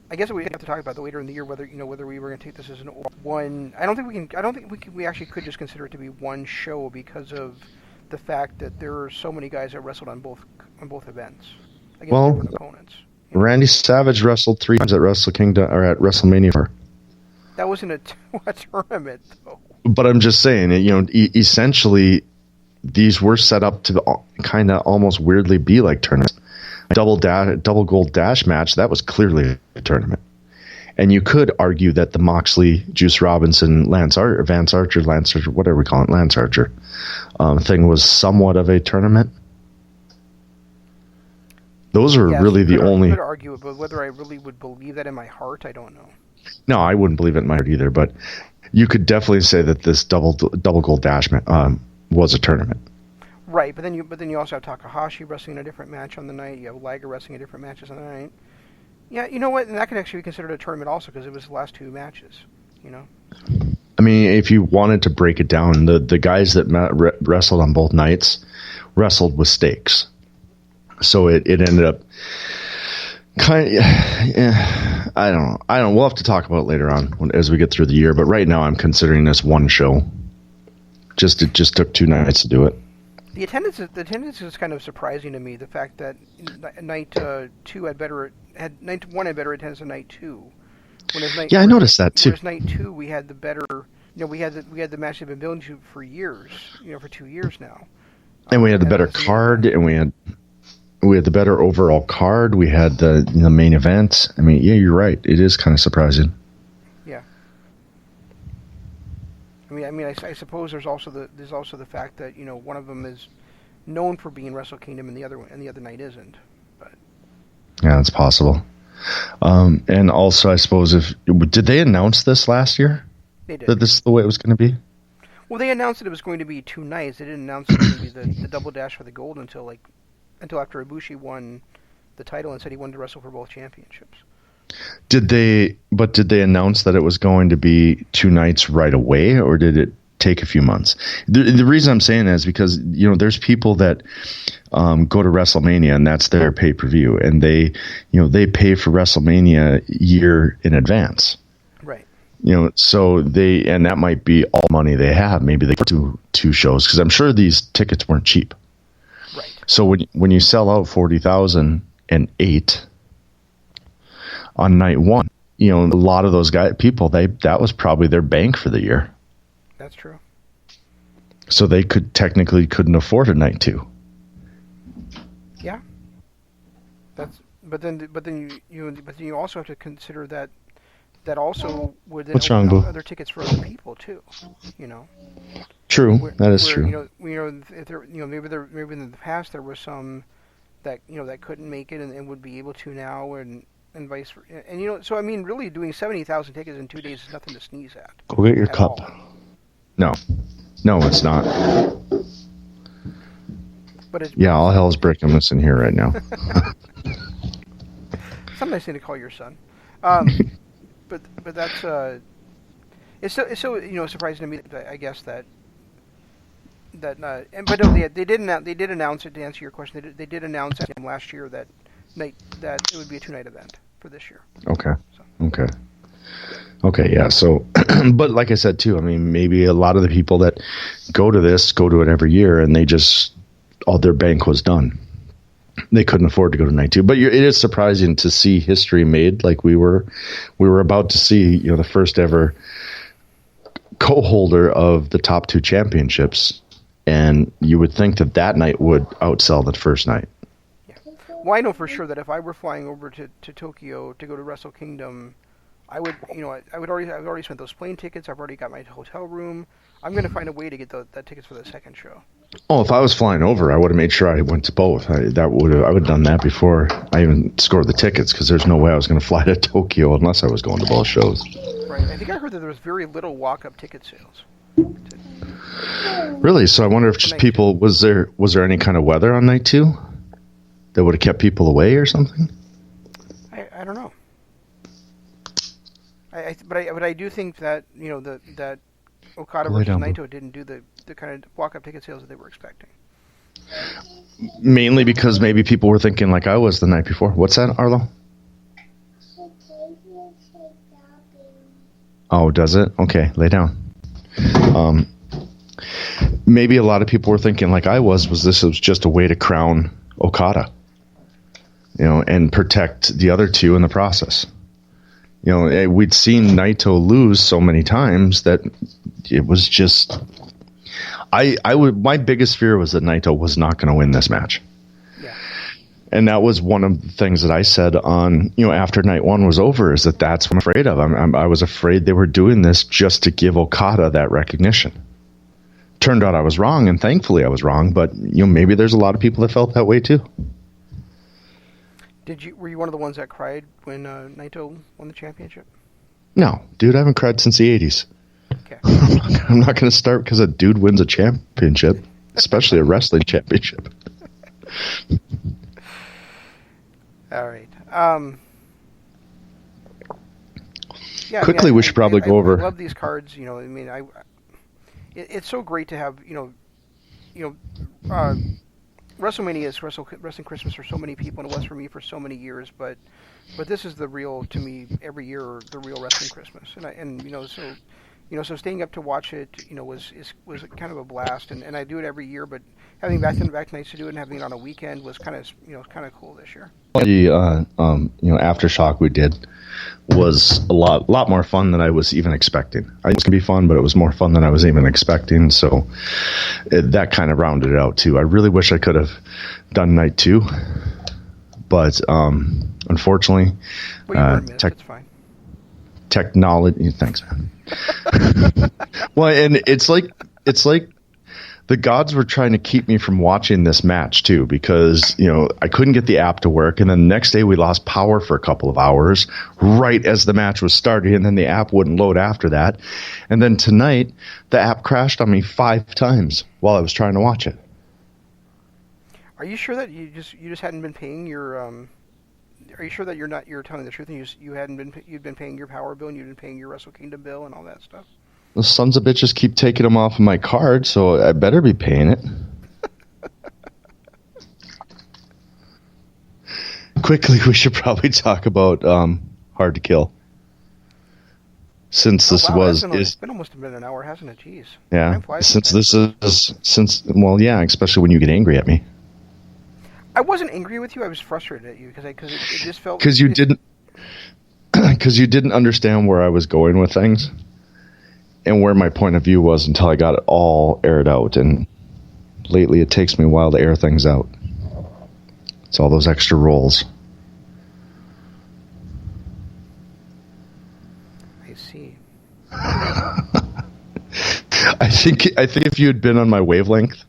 I guess we have to talk about that later in the year whether we were going to take this as one. I don't think we actually could just consider it to be one show because of the fact that there are so many guys that wrestled on both events against different opponents. Randy Savage wrestled 3 times at Wrestle Kingdom or at WrestleMania. That wasn't a tournament though. But I'm just saying, essentially, these were set up to kind of almost weirdly be like tournaments. Double gold dash match, that was clearly a tournament. And you could argue that the Moxley, Juice Robinson, Lance Archer, whatever we call it, Lance Archer thing was somewhat of a tournament. Those are really the only. I could argue it, but whether I really would believe that in my heart, I don't know. No, I wouldn't believe it in my heart either. But you could definitely say that this double gold dash was a tournament. Right, but then you also have Takahashi wrestling a different match on the night. You have Liger wrestling a different matches on the night. Yeah, you know what? And that could actually be considered a tournament also because it was the last two matches. You know. I mean, if you wanted to break it down, the guys that wrestled on both nights wrestled with stakes, so it ended up kind of. Yeah, I don't know. We'll have to talk about it later on as we get through the year. But right now, I'm considering this one show. It just took 2 nights to do it. The attendance is kind of surprising to me. The fact that night two had night one had better attendance than night two. I noticed that too. Whereas night two we had the better. We had the match they've been building to for years. For 2 years now. And we had the better card, and we had the better overall card. We had the main event. I mean, yeah, you're right. It is kind of surprising. Yeah. I suppose there's also the fact that one of them is known for being Wrestle Kingdom and the other night isn't. But yeah, it's possible. And also, I suppose did they announce this last year? They did. That this is the way it was going to be? Well, they announced that it was going to be 2 nights. They didn't announce it was going to be the double dash for the gold until after Ibushi won the title and said he wanted to wrestle for both championships. Did they announce that it was going to be 2 nights right away, or did it take a few months? The reason I'm saying that is because there's people that go to WrestleMania and that's their pay-per-view, and they pay for WrestleMania year in advance. Right. So and that might be all money they have. Maybe they go to 2 shows because I'm sure these tickets weren't cheap. Right. So when you sell out 40,008 on night one, a lot of those people that was probably their bank for the year. That's true. So they couldn't afford a night 2. Yeah. But then you also have to consider that also would then What's wrong, open Boo? other tickets for other people too. True, that is true. If there, maybe in the past there was some that that couldn't make it and would be able to now, and vice versa. And so I mean, really doing 70,000 tickets in 2 days is nothing to sneeze at. Go get your cup. All. No, it's not. But it's all hell's breaking loose in here right now. Some nice thing to call your son. But that's it's so surprising to me. I guess that but no, they did announce it. To answer your question, they did announce it last year that it would be a 2-night event for this year. Okay. So. Okay, yeah. So, but like I said too, I mean, maybe a lot of the people that go to it every year, and they just all their bank was done. They couldn't afford to go to night 2. But it is surprising to see history made, like we were about to see. The first ever co-holder of the top 2 championships, and you would think that night would outsell the first night. Yeah. Well, I know for sure that if I were flying over to Tokyo to go to Wrestle Kingdom, I would, I've already spent those plane tickets. I've already got my hotel room. I'm going to find a way to get that tickets for the second show. Oh, if I was flying over, I would have made sure I went to both. I would have done that before I even scored the tickets, because there's no way I was going to fly to Tokyo unless I was going to both shows. Right. I think I heard that there was very little walk-up ticket sales. Really? So I wonder if just people was there any kind of weather on night 2 that would have kept people away or something? I don't know. But I do think that that Okada versus Naito didn't do the kind of walk-up ticket sales that they were expecting. Mainly because maybe people were thinking like I was the night before. What's that, Arlo? Oh, does it? Okay, lay down. Maybe a lot of people were thinking like I was this was just a way to crown Okada, and protect the other 2 in the process. We'd seen Naito lose so many times that it was just. My biggest fear was that Naito was not going to win this match. Yeah. And that was one of the things that I said on, after night 1 was over, is that's what I'm afraid of. I was afraid they were doing this just to give Okada that recognition. Turned out I was wrong, and thankfully I was wrong, but maybe there's a lot of people that felt that way too. Were you one of the ones that cried when Naito won the championship? No, dude, I haven't cried since the 80s. Okay. I'm not going to start because a dude wins a championship, especially a wrestling championship. All right. Yeah, Quickly, we should probably go over. I love these cards. I mean, it's so great to have. WrestleMania is Wrestling Christmas for so many people, and it was for me for so many years. But this is the real, to me, every year the real Wrestling Christmas, so staying up to watch it, was kind of a blast, and I do it every year. But having back-to-back nights to do it and having it on a weekend was kind of cool this year. The Aftershock we did was a lot more fun than I was even expecting. I think it's gonna be fun, but it was more fun than I was even expecting. So that kind of rounded it out too. I really wish I could have done night 2, but unfortunately, it's fine. Technology. Thanks, man. Well, and it's like the gods were trying to keep me from watching this match too, because I couldn't get the app to work, and then the next day we lost power for a couple of hours right as the match was starting, and then the app wouldn't load after that, and then tonight the app crashed on me 5 times while I was trying to watch it. Are you sure that you just hadn't been paying your Are you sure that you're telling the truth, and you'd been paying your power bill and you'd been paying your Wrestle Kingdom bill and all that stuff? The sons of bitches keep taking them off of my card, so I better be paying it. Quickly, we should probably talk about Hard to Kill. Since this it's been almost an hour, hasn't it? Jeez. Yeah. Especially when you get angry at me. I wasn't angry with you. I was frustrated at you because it just felt because you didn't understand where I was going with things and where my point of view was until I got it all aired out. And lately, it takes me a while to air things out. It's all those extra rolls. I see. I think if you had been on my wavelength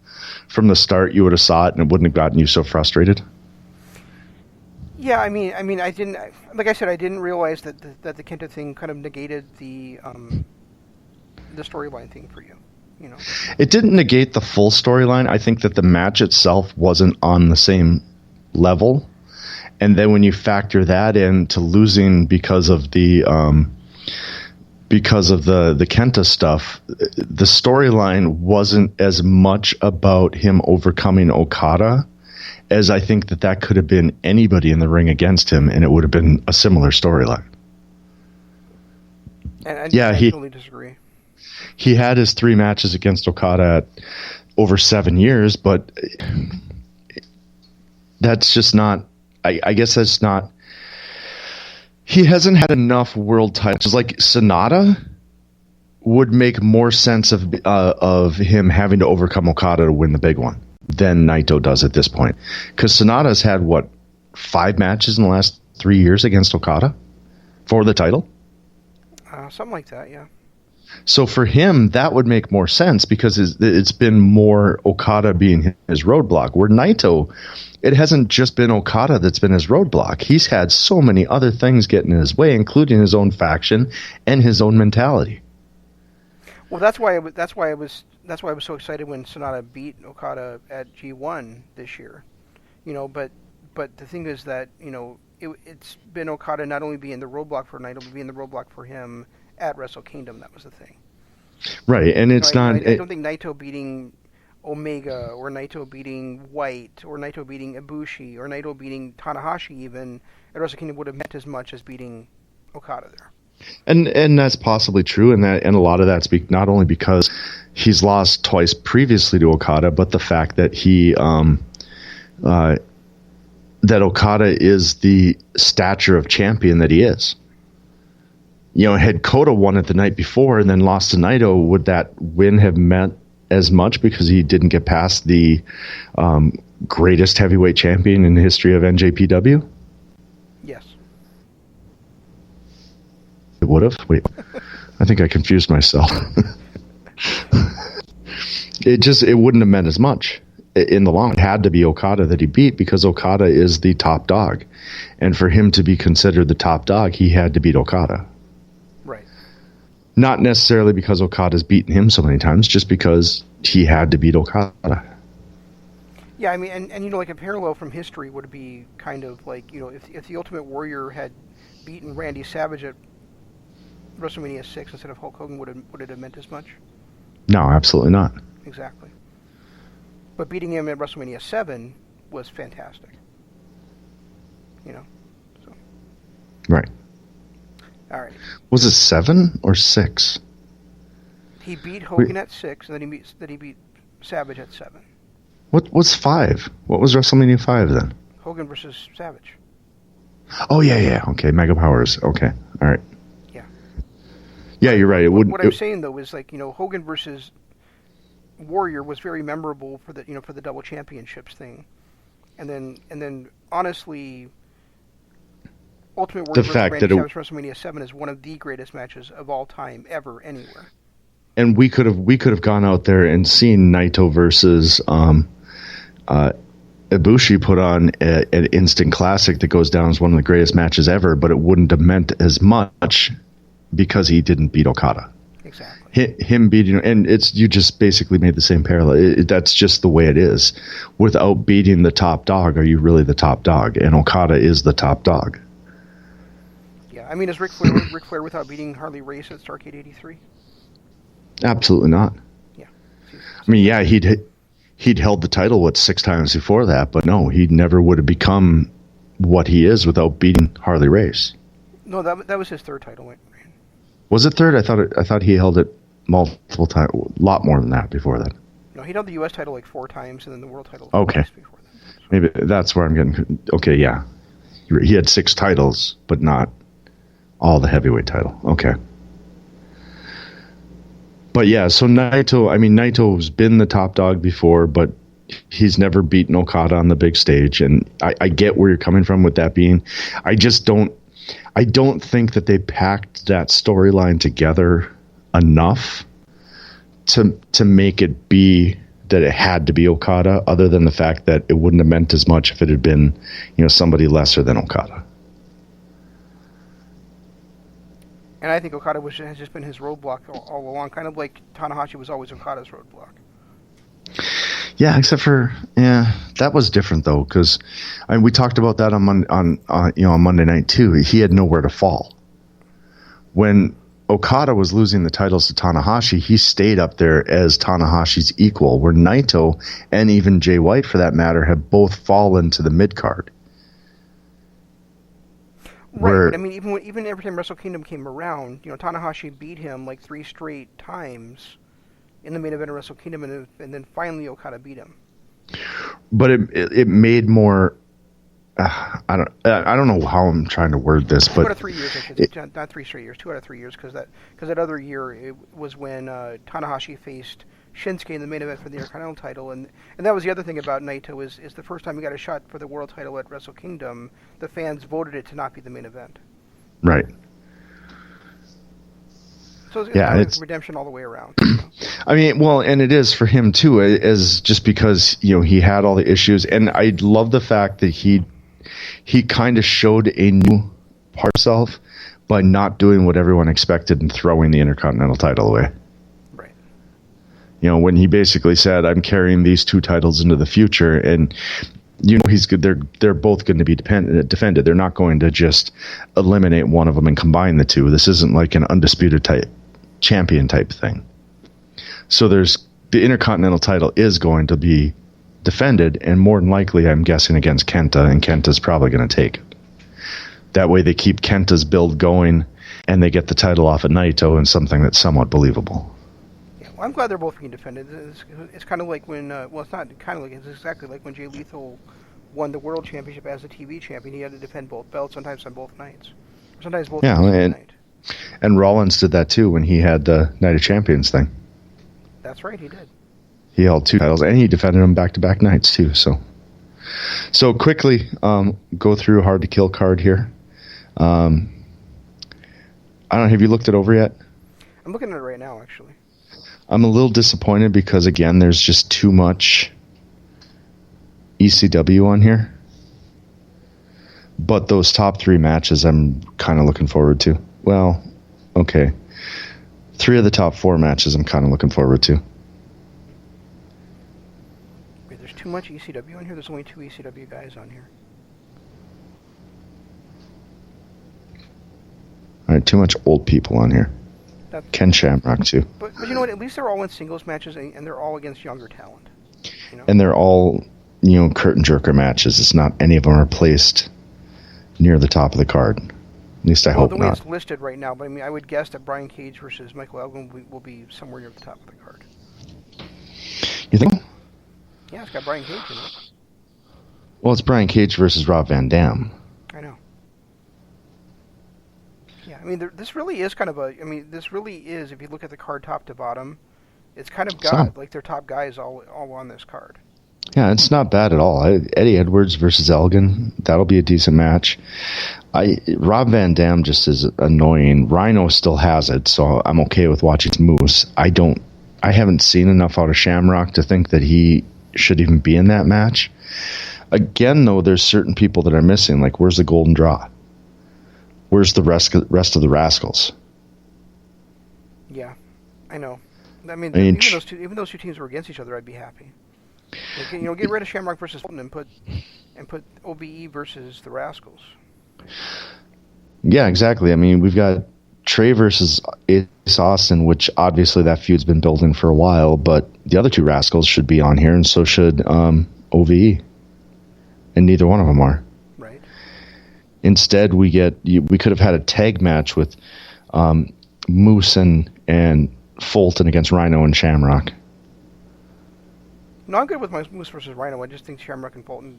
from the start, you would have saw it, and it wouldn't have gotten you so frustrated. Yeah, I mean, I didn't. Like I said, I didn't realize that the Kenta thing kind of negated the storyline thing for you. It didn't negate the full storyline. I think that the match itself wasn't on the same level, and then when you factor that into losing because of the Kenta stuff, the storyline wasn't as much about him overcoming Okada as I think that could have been anybody in the ring against him, and it would have been a similar storyline. And I totally disagree. He had his 3 matches against Okada at over 7 years, but that's just not. I guess that's not. He hasn't had enough world titles. Like Sonata would make more sense of him having to overcome Okada to win the big one than Naito does at this point. Because Sonata's had, 5 matches in the last 3 years against Okada for the title? Something like that, yeah. So for him, that would make more sense because it's been more Okada being his roadblock. Where Naito, it hasn't just been Okada that's been his roadblock. He's had so many other things getting in his way, including his own faction and his own mentality. Well, that's why I was so excited when Sonata beat Okada at G1 this year. But the thing is that it's been Okada not only being the roadblock for Naito, but being the roadblock for him at Wrestle Kingdom. That was the thing. Right, and it's not. I don't think Naito beating Omega or Naito beating White or Naito beating Ibushi or Naito beating Tanahashi even at Wrestle Kingdom would have meant as much as beating Okada there. And that's possibly true, and a lot of that's not only because he's lost twice previously to Okada, but the fact that that Okada is the stature of champion that he is. Had Kota won it the night before and then lost to Naito, would that win have meant as much because he didn't get past the greatest heavyweight champion in the history of NJPW? Yes. It would have? Wait, I think I confused myself. It wouldn't have meant as much in the long. It had to be Okada that he beat because Okada is the top dog. And for him to be considered the top dog, he had to beat Okada. Right. Not necessarily because Okada's beaten him so many times, just because he had to beat Okada. Yeah, I mean, and like a parallel from history would be kind of like, if the Ultimate Warrior had beaten Randy Savage at WrestleMania 6 instead of Hulk Hogan, would it have meant as much? No, absolutely not. Exactly. But beating him at WrestleMania 7 was fantastic. So. Right. All right. Was it 7 or 6? He beat Hogan at 6, and then he beat Savage at 7. What's 5? What was WrestleMania 5 then? Hogan versus Savage. Oh yeah. Okay, Mega Powers. Okay, all right. Yeah. Yeah, you're right. What I'm saying though is Hogan versus Warrior was very memorable for the double championships thing, and then honestly, Ultimate Warrior versus Randy Savage WrestleMania 7 is one of the greatest matches of all time ever anywhere. And we could have gone out there and seen Naito versus Ibushi put on an instant classic that goes down as one of the greatest matches ever, but it wouldn't have meant as much because he didn't beat Okada. Exactly. Him beating, and you just basically made the same parallel. That's just the way it is. Without beating the top dog, are you really the top dog? And Okada is the top dog. Yeah, I mean, is Ric Flair without beating Harley Race at Starrcade '83? Absolutely not. Yeah. I mean, yeah, he'd held the title 6 times before that, but no, he never would have become what he is without beating Harley Race. No, that was his third title. Was it third? I thought he held it multiple times, a lot more than that before that. No, he held the U.S. title 4 times, and then the world title okay. twice before that. So. Maybe that's where I'm getting. Okay, yeah, he had 6 titles, but not all the heavyweight title. Okay. But yeah, so Naito's been the top dog before, but he's never beaten Okada on the big stage, and I get where you're coming from with that being. I don't think that they packed that storyline together enough to make it be that it had to be Okada, other than the fact that it wouldn't have meant as much if it had been, somebody lesser than Okada. And I think Okada has just been his roadblock all along, kind of like Tanahashi was always Okada's roadblock. Yeah, except for that was different though, because we talked about that on Monday night too. He had nowhere to fall. When Okada was losing the titles to Tanahashi, he stayed up there as Tanahashi's equal. Where Naito and even Jay White, for that matter, have both fallen to the mid card. Right, but I mean, even every time Wrestle Kingdom came around, Tanahashi beat him 3 straight times in the main event of Wrestle Kingdom, and then finally Okada beat him. But it made more. I don't know how I'm trying to word this, 2 out of 3 years, not 3 straight years, 2 out of 3 years, because that other year it was when Tanahashi faced Shinsuke in the main event for the Intercontinental title, and that was the other thing about Naito is the first time he got a shot for the world title at Wrestle Kingdom, the fans voted it to not be the main event. Right. So it's redemption all the way around. I mean, well, and it is for him too, as just because he had all the issues, and I love the fact that he kind of showed a new part of himself by not doing what everyone expected and throwing the Intercontinental title away. Right. When he basically said, "I'm carrying these 2 titles into the future," and he's good. They're both going to be defended. They're not going to just eliminate one of them and combine the 2. This isn't like an undisputed type champion type thing. So the Intercontinental title is going to be defended, and more than likely, I'm guessing, against Kenta, and Kenta's probably going to take it. That way they keep Kenta's build going, and they get the title off of Naito in something that's somewhat believable. Yeah, well, I'm glad they're both being defended. It's kind of like when, it's not kind of like, it's exactly like when Jay Lethal won the World Championship as a TV champion. He had to defend both belts, sometimes on both nights. Sometimes both nights on the night. And Rollins did that too when he had the Night of Champions thing. That's right, he did. He held 2 titles, and he defended them back-to-back nights too. So quickly, go through Hard to Kill card here. I don't know. Have you looked it over yet? I'm looking at it right now, actually. I'm a little disappointed because, again, there's just too much ECW on here. But those top 3 matches, I'm kind of looking forward to. Well, okay. 3 of the top 4 matches, I'm kind of looking forward to. Wait, there's too much ECW on here? There's only 2 ECW guys on here. All Right, too much old people on here. Ken Shamrock too. But you know what? At least they're all in singles matches, and they're all against younger talent. You know? And they're all, curtain jerker matches. It's not any of them are placed near the top of the card. At least I hope the way not. it's listed right now, but I mean, I would guess that Brian Cage versus Michael Elgin will be somewhere near the top of the card. You think? Yeah, it's got Brian Cage in it. Well, it's Brian Cage versus Rob Van Dam. I know. Yeah, I mean, this really is kind of a. I mean, this really is. If you look at the card top to bottom, it's kind of got like their top guys all on this card. Yeah, it's not bad at all. Eddie Edwards versus Elgin, that'll be a decent match. Rob Van Dam just is annoying. Rhino still has it, so I'm okay with watching Moose. I haven't seen enough out of Shamrock to think that he should even be in that match. Again, though, there's certain people that are missing. Like, where's the Golden Draw? Where's the rest of the Rascals? Yeah, I know. I mean even those two teams were against each other, I'd be happy. Like, get rid of Shamrock versus Fulton and put OBE versus the Rascals. Yeah, exactly. I mean, we've got Trey versus Ace Austin, which obviously that feud's been building for a while, but the other two Rascals should be on here, and so should OVE. And neither one of them are. Right. Instead, we could have had a tag match with Moose and Fulton against Rhino and Shamrock. No, I'm good with my Moose versus Rhino. I just think Shamrock and Fulton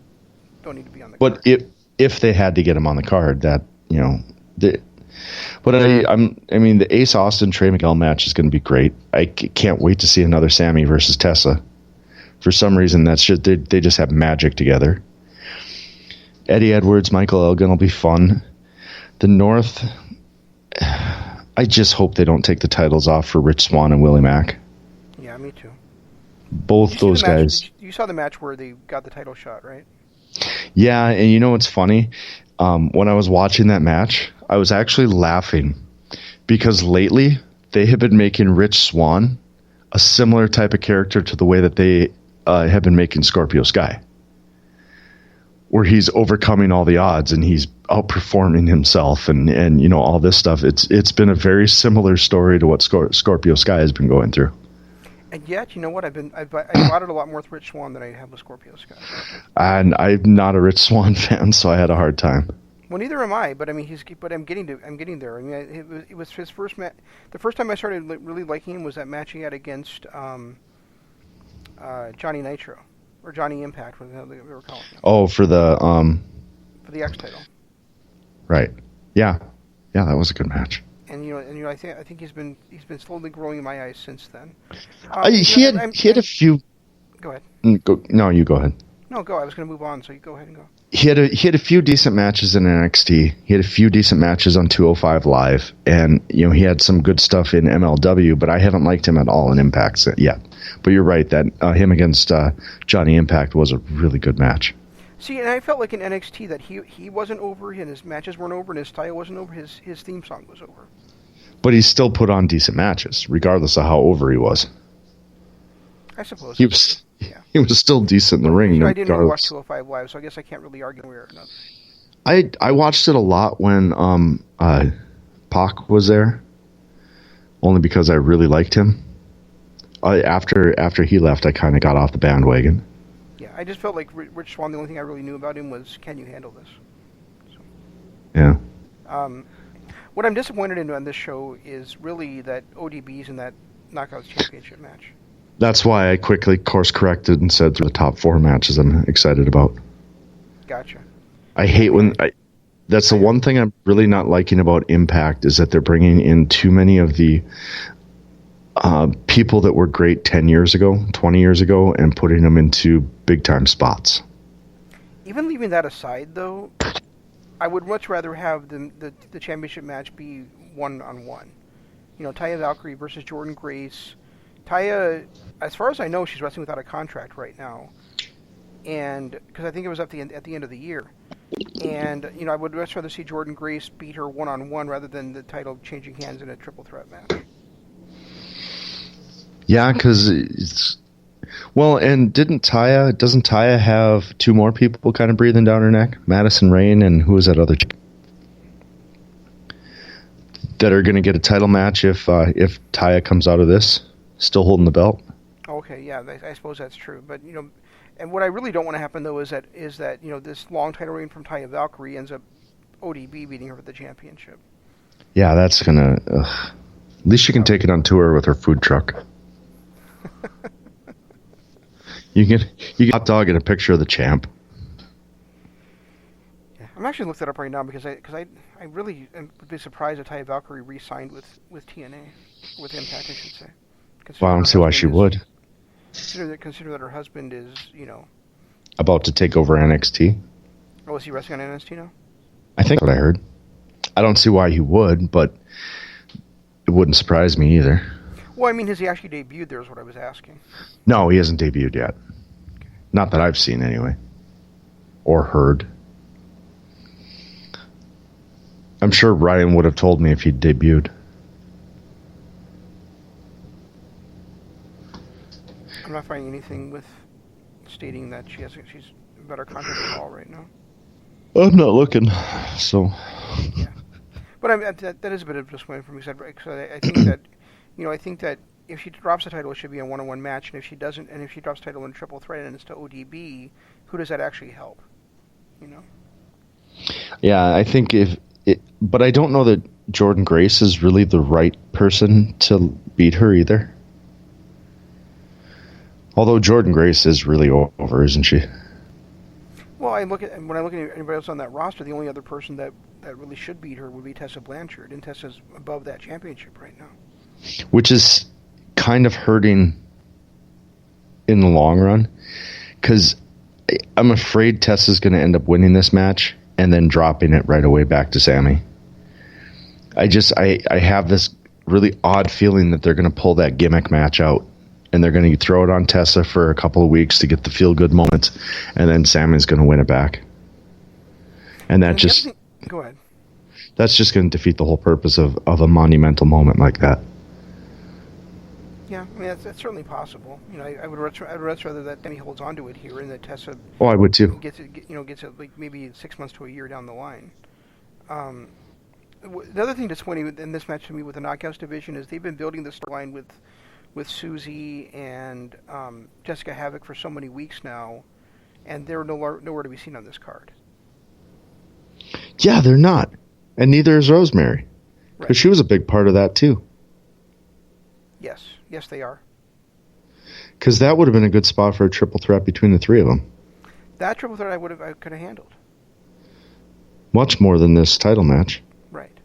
don't need to be on the card. But if they had to get him on the card, that the Ace Austin Trey Miguel match is going to be great. I can't wait to see another Sammy versus Tessa. For some reason, that's just they just have magic together. Eddie Edwards, Michael Elgin will be fun. The North, I just hope they don't take the titles off for Rich Swann and Willie Mack. Yeah, me too. Both those guys. You saw the match where they got the title shot, right? Yeah, and you know what's funny? When I was watching that match, I was actually laughing because lately they have been making Rich Swann a similar type of character to the way that they have been making Scorpio Sky, where he's overcoming all the odds and he's outperforming himself and all this stuff. It's been a very similar story to what Scorpio Sky has been going through. And yet, you know what? I bought it a lot more with Rich Swann than I have with Scorpio Sky. And I'm not a Rich Swann fan, so I had a hard time. Well, neither am I. But I mean, I'm getting there. I mean, it was his first match. The first time I started really liking him was that match he had against Johnny Nitro or Johnny Impact, whatever they were calling him. Oh, for the X title. Right. Yeah, that was a good match. And I think he's been slowly growing in my eyes since then. He had a few. Go ahead. No, you go ahead. No, go. I was going to move on, so you go ahead and go. He had a few decent matches in NXT. He had a few decent matches on 205 Live, and he had some good stuff in MLW. But I haven't liked him at all in Impact yet. But you're right that him against Johnny Impact was a really good match. See, and I felt like in NXT that he wasn't over, and his matches weren't over, and his style wasn't over. His theme song was over. But he still put on decent matches, regardless of how over he was. I suppose. He was still decent in the ring. I didn't really watch 205 Live, so I guess I can't really argue one way or another. I watched it a lot when Pac was there, only because I really liked him. After he left, I kind of got off the bandwagon. Yeah, I just felt like Rich Swann, the only thing I really knew about him was, can you handle this? So. Yeah. What I'm disappointed in on this show is really that ODB's in that Knockouts Championship match. That's why I quickly course-corrected and said the top 4 matches I'm excited about. Gotcha. I hate when... That's the one thing I'm really not liking about Impact is that they're bringing in too many of the people that were great 10 years ago, 20 years ago, and putting them into big-time spots. Even leaving that aside, though, I would much rather have the championship match be one-on-one. Taya Valkyrie versus Jordan Grace. Taya, as far as I know, she's wrestling without a contract right now, and because I think it was at the end of the year. And I would much rather see Jordan Grace beat her one-on-one rather than the title changing hands in a triple threat match. Yeah, because it's... Well, and doesn't Taya have 2 more people kind of breathing down her neck? Madison Rayne and who was that other chick? that are going to get a title match if Taya comes out of this still holding the belt. Okay, yeah, I suppose that's true. But and what I really don't want to happen though is that this long title reign from Taya Valkyrie ends up ODB beating her for the championship. Yeah, that's gonna. At least she can take it on tour with her food truck. you get hot dog and a picture of the champ. Yeah, I'm actually looking that up right now because I really would be surprised if Taya Valkyrie re-signed with TNA, with Impact, I should say. Well, I don't see why she would. Consider that her husband is, about to take over NXT. Oh, is he wrestling on NXT now? I think what I heard. I don't see why he would, but it wouldn't surprise me either. Well, I mean, has he actually debuted there is what I was asking. No, he hasn't debuted yet. Okay. Not that I've seen, anyway. Or heard. I'm sure Ryan would have told me if he'd debuted. I'm not finding anything with stating that she's better contract at all right now. I'm not looking, so. Yeah, but that is a bit of a disappointment for me. Because I think that, I think that if she drops the title, it should be a one-on-one match, and if she doesn't, and if she drops the title in a triple threat and it's to ODB, who does that actually help? Yeah, I think but I don't know that Jordynne Grace is really the right person to beat her either. Although Jordynne Grace is really over, isn't she? Well, when I look at anybody else on that roster, the only other person that really should beat her would be Tessa Blanchard, and Tessa's above that championship right now. Which is kind of hurting in the long run, because I'm afraid Tessa's going to end up winning this match and then dropping it right away back to Sammy. I have this really odd feeling that they're going to pull that gimmick match out. And they're going to throw it on Tessa for a couple of weeks to get the feel-good moments, and then Sammy's going to win it back. And that go ahead. That's just going to defeat the whole purpose of a monumental moment like that. Yeah, I mean that's certainly possible. I would rather that Sammy holds on to it here, and that Tessa. Oh, I would too. Gets it like maybe 6 months to a year down the line. The other thing disappointing in this match to me with the Knockouts division is they've been building this storyline with Susie and Jessica Havoc for so many weeks now, and they're nowhere to be seen on this card. Yeah, they're not. And neither is Rosemary. Because she was a big part of that, too. Yes, they are. Because that would have been a good spot for a triple threat between the three of them. That triple threat I could have handled. Much more than this title match. Right.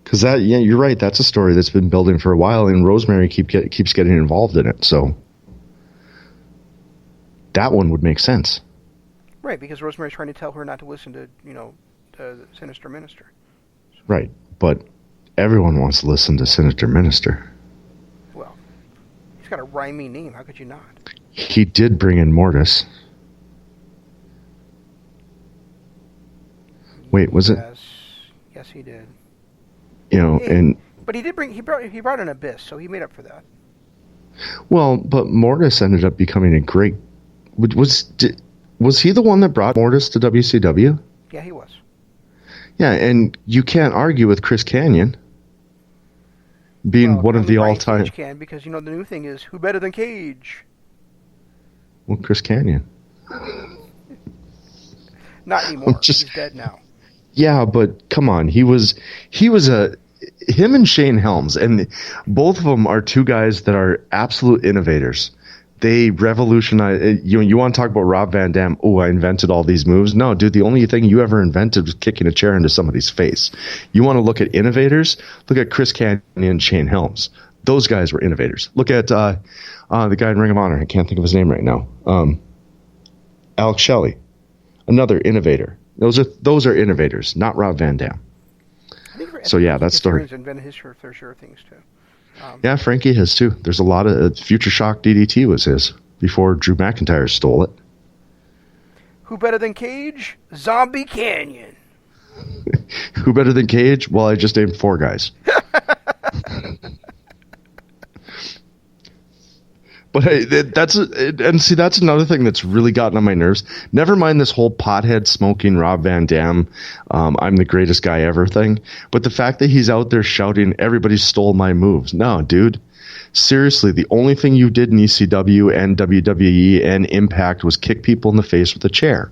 Because you're right. That's a story that's been building for a while, and Rosemary keeps getting involved in it. So that one would make sense. Right, because Rosemary's trying to tell her not to listen to the Sinister Minister. So. Right, but everyone wants to listen to Sinister Minister. Well, he's got a rhyming name. How could you not? He did bring in Mortis. Wait, was it? Yes, he did. But he brought an Abyss, so he made up for that. Well, but Mortis ended up becoming a great. Was he the one that brought Mortis to WCW? Yeah, he was. Yeah, and you can't argue with Chris Kanyon being one of the all-time. Cage can, because the new thing is who better than Cage? Well, Chris Kanyon. Not anymore. He's dead now. Yeah, but come on, he was him and Shane Helms, and both of them are two guys that are absolute innovators. They revolutionized. You want to talk about Rob Van Dam? Oh, I invented all these moves. No, dude, the only thing you ever invented was kicking a chair into somebody's face. You want to look at innovators? Look at Chris Kanyon and Shane Helms. Those guys were innovators. Look at the guy in Ring of Honor. I can't think of his name right now. Alex Shelley, another innovator. Those are innovators, not Rob Van Dam. So yeah, that story. He's invented his fair share of things too. Yeah, Frankie has too. There's a lot of Future Shock DDT was his before Drew McIntyre stole it. Who better than Cage? Zombie Canyon. Who better than Cage? Well, I just named 4 guys. But hey, that's another thing that's really gotten on my nerves. Never mind this whole pothead smoking Rob Van Dam, I'm the greatest guy ever thing. But the fact that he's out there shouting, everybody stole my moves. No, dude. Seriously, the only thing you did in ECW and WWE and Impact was kick people in the face with a chair.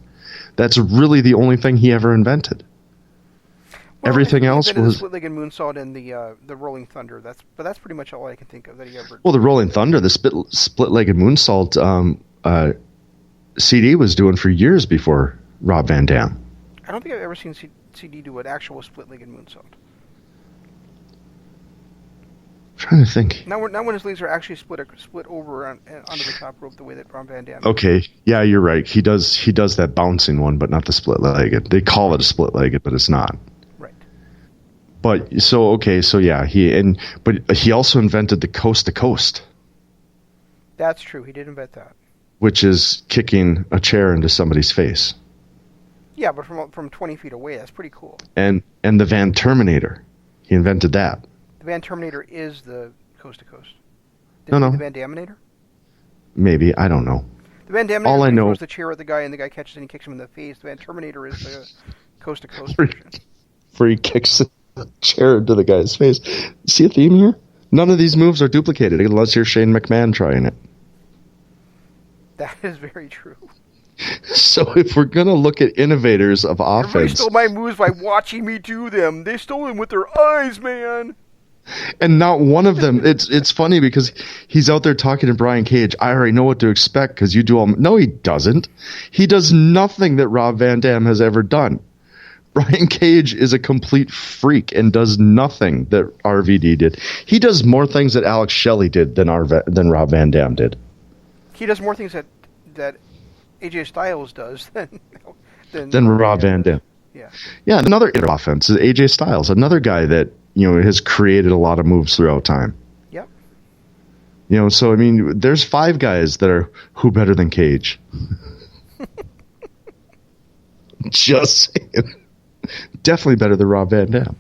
That's really the only thing he ever invented. Well, everything else was the split-legged moonsault and the Rolling Thunder. That's pretty much all I can think of that he ever. Well, the Rolling Thunder, the split-legged moonsault, CD was doing for years before Rob Van Dam. I don't think I've ever seen CD do an actual split-legged moonsault. I'm trying to think. Not when his legs are actually split over onto the top rope the way that Rob Van Dam. Okay, yeah, you're right. He does that bouncing one, but not the split-legged. They call it a split-legged, but it's not. But yeah, he also invented the coast to coast. That's true. He did invent that. Which is kicking a chair into somebody's face. Yeah, but from 20 feet away, that's pretty cool. And the Van Terminator, he invented that. The Van Terminator is the coast to coast. No. The Van Daminator? Maybe, I don't know. The Van Daminator all I know throws the chair at the guy, and the guy catches it and he kicks him in the face. The Van Terminator is the coast to coast version. Where he kicks the chair into the guy's face. See a theme here? None of these moves are duplicated unless you're Shane McMahon trying it. That is very true. So if we're going to look at innovators of offense... Everybody stole my moves by watching me do them. They stole them with their eyes, man. And not one of them. It's funny because he's out there talking to Brian Cage. I already know what to expect because you do all... No, he doesn't. He does nothing that Rob Van Dam has ever done. Brian Cage is a complete freak and does nothing that RVD did. He does more things that Alex Shelley did than Rob Van Dam did. He does more things that AJ Styles does than Rob Van Dam. Yeah. Another offense is AJ Styles, another guy that has created a lot of moves throughout time. Yep. So I mean, there's 5 guys that are who better than Cage. Just saying. Definitely better than Rob Van Dam.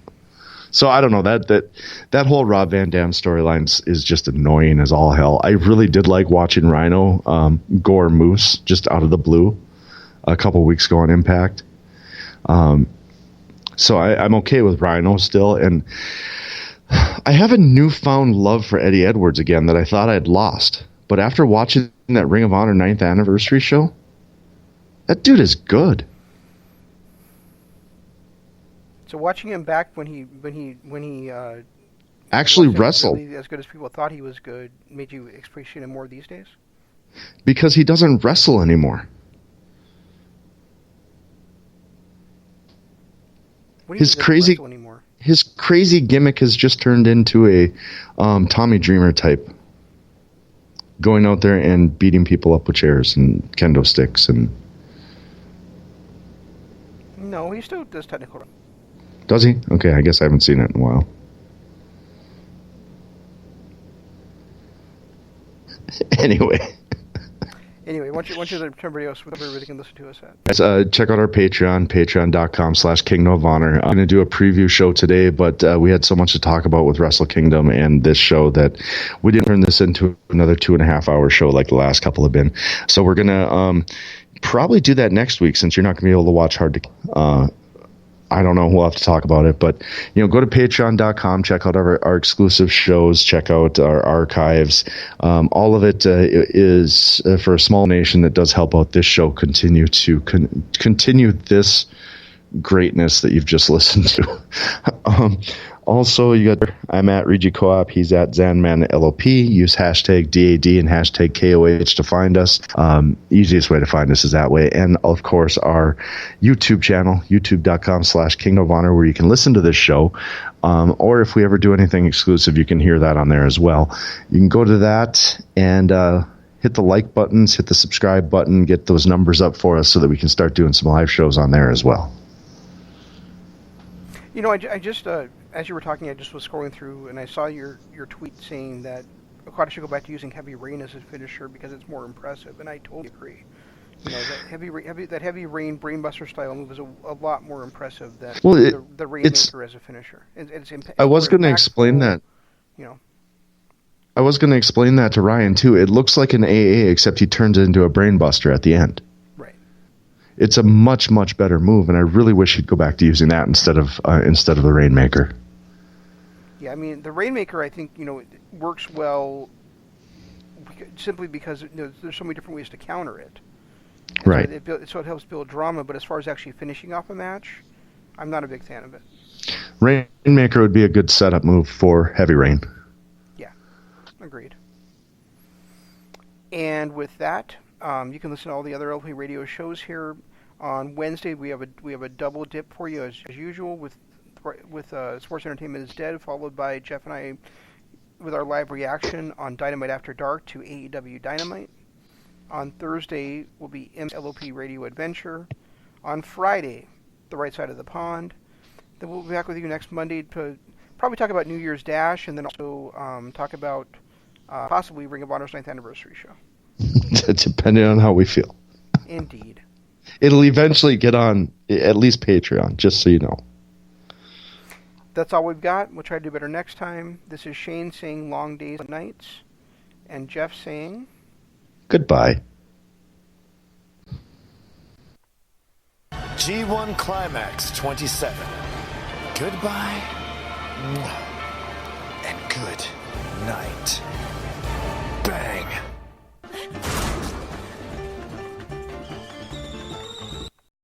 So I don't know, that whole Rob Van Dam storyline is just annoying as all hell. I really did like watching Rhino gore Moose just out of the blue a couple weeks ago on Impact. So I'm okay with Rhino still, and I have a newfound love for Eddie Edwards again that I thought I'd lost. But after watching that Ring of Honor 9th anniversary show, that dude is good. So watching him back when he actually wrestled really as good as people thought he was good made you appreciate him more these days? Because he doesn't wrestle anymore. His crazy gimmick has just turned into a Tommy Dreamer type, going out there and beating people up with chairs and kendo sticks and. No, he still does technical. Does he? Okay, I guess I haven't seen it in a while. Anyway, once you let everybody else, everybody can listen to us at. Guys, check out our Patreon, patreon.com/Kingdom of Honor. I'm going to do a preview show today, but we had so much to talk about with Wrestle Kingdom and this show that we didn't turn this into another 2.5-hour show like the last couple have been. So we're going to probably do that next week since you're not going to be able to watch Hard to... I don't know. We'll have to talk about it. But, go to patreon.com, check out our exclusive shows, check out our archives. All of it is for a small nation that does help out this show continue to continue this greatness that you've just listened to. Also, I'm at Regi Co-op. He's at Zanman LOP. Use hashtag DAD and hashtag KOH to find us. Easiest way to find us is that way. And, of course, our YouTube channel, youtube.com/Kingdom of Honor, where you can listen to this show. Or if we ever do anything exclusive, you can hear that on there as well. You can go to that and hit the like buttons, hit the subscribe button, get those numbers up for us so that we can start doing some live shows on there as well. I just, as you were talking, I just was scrolling through and I saw your tweet saying that Okada should go back to using Heavy Rain as his finisher because it's more impressive, and I totally agree. That heavy rain brainbuster style move is a lot more impressive than the Rainmaker as a finisher. I was going to explain that. I was going to explain that to Ryan too. It looks like an AA, except he turns it into a brainbuster at the end. Right. It's a much, much better move, and I really wish he'd go back to using that instead of the Rainmaker. Yeah, I mean, the Rainmaker, I think, works well simply because there's so many different ways to counter it. And right. So it helps build drama, but as far as actually finishing off a match, I'm not a big fan of it. Rainmaker would be a good setup move for Heavy Rain. Yeah, agreed. And with that, you can listen to all the other LP radio shows here. On Wednesday, we have a double dip for you as usual with Sports Entertainment is Dead, followed by Jeff and I with our live reaction on Dynamite After Dark to AEW Dynamite. On Thursday will be LOP Radio Adventure. On Friday, The Right Side of the Pond. Then we'll be back with you next Monday to probably talk about New Year's Dash and then also talk about possibly Ring of Honor's 9th anniversary show. Depending on how we feel. Indeed. It'll eventually get on at least Patreon, just so you know. That's all we've got. We'll try to do better next time. This is Shane saying long days and nights, and Jeff saying goodbye. G1 Climax 27. Goodbye and good night.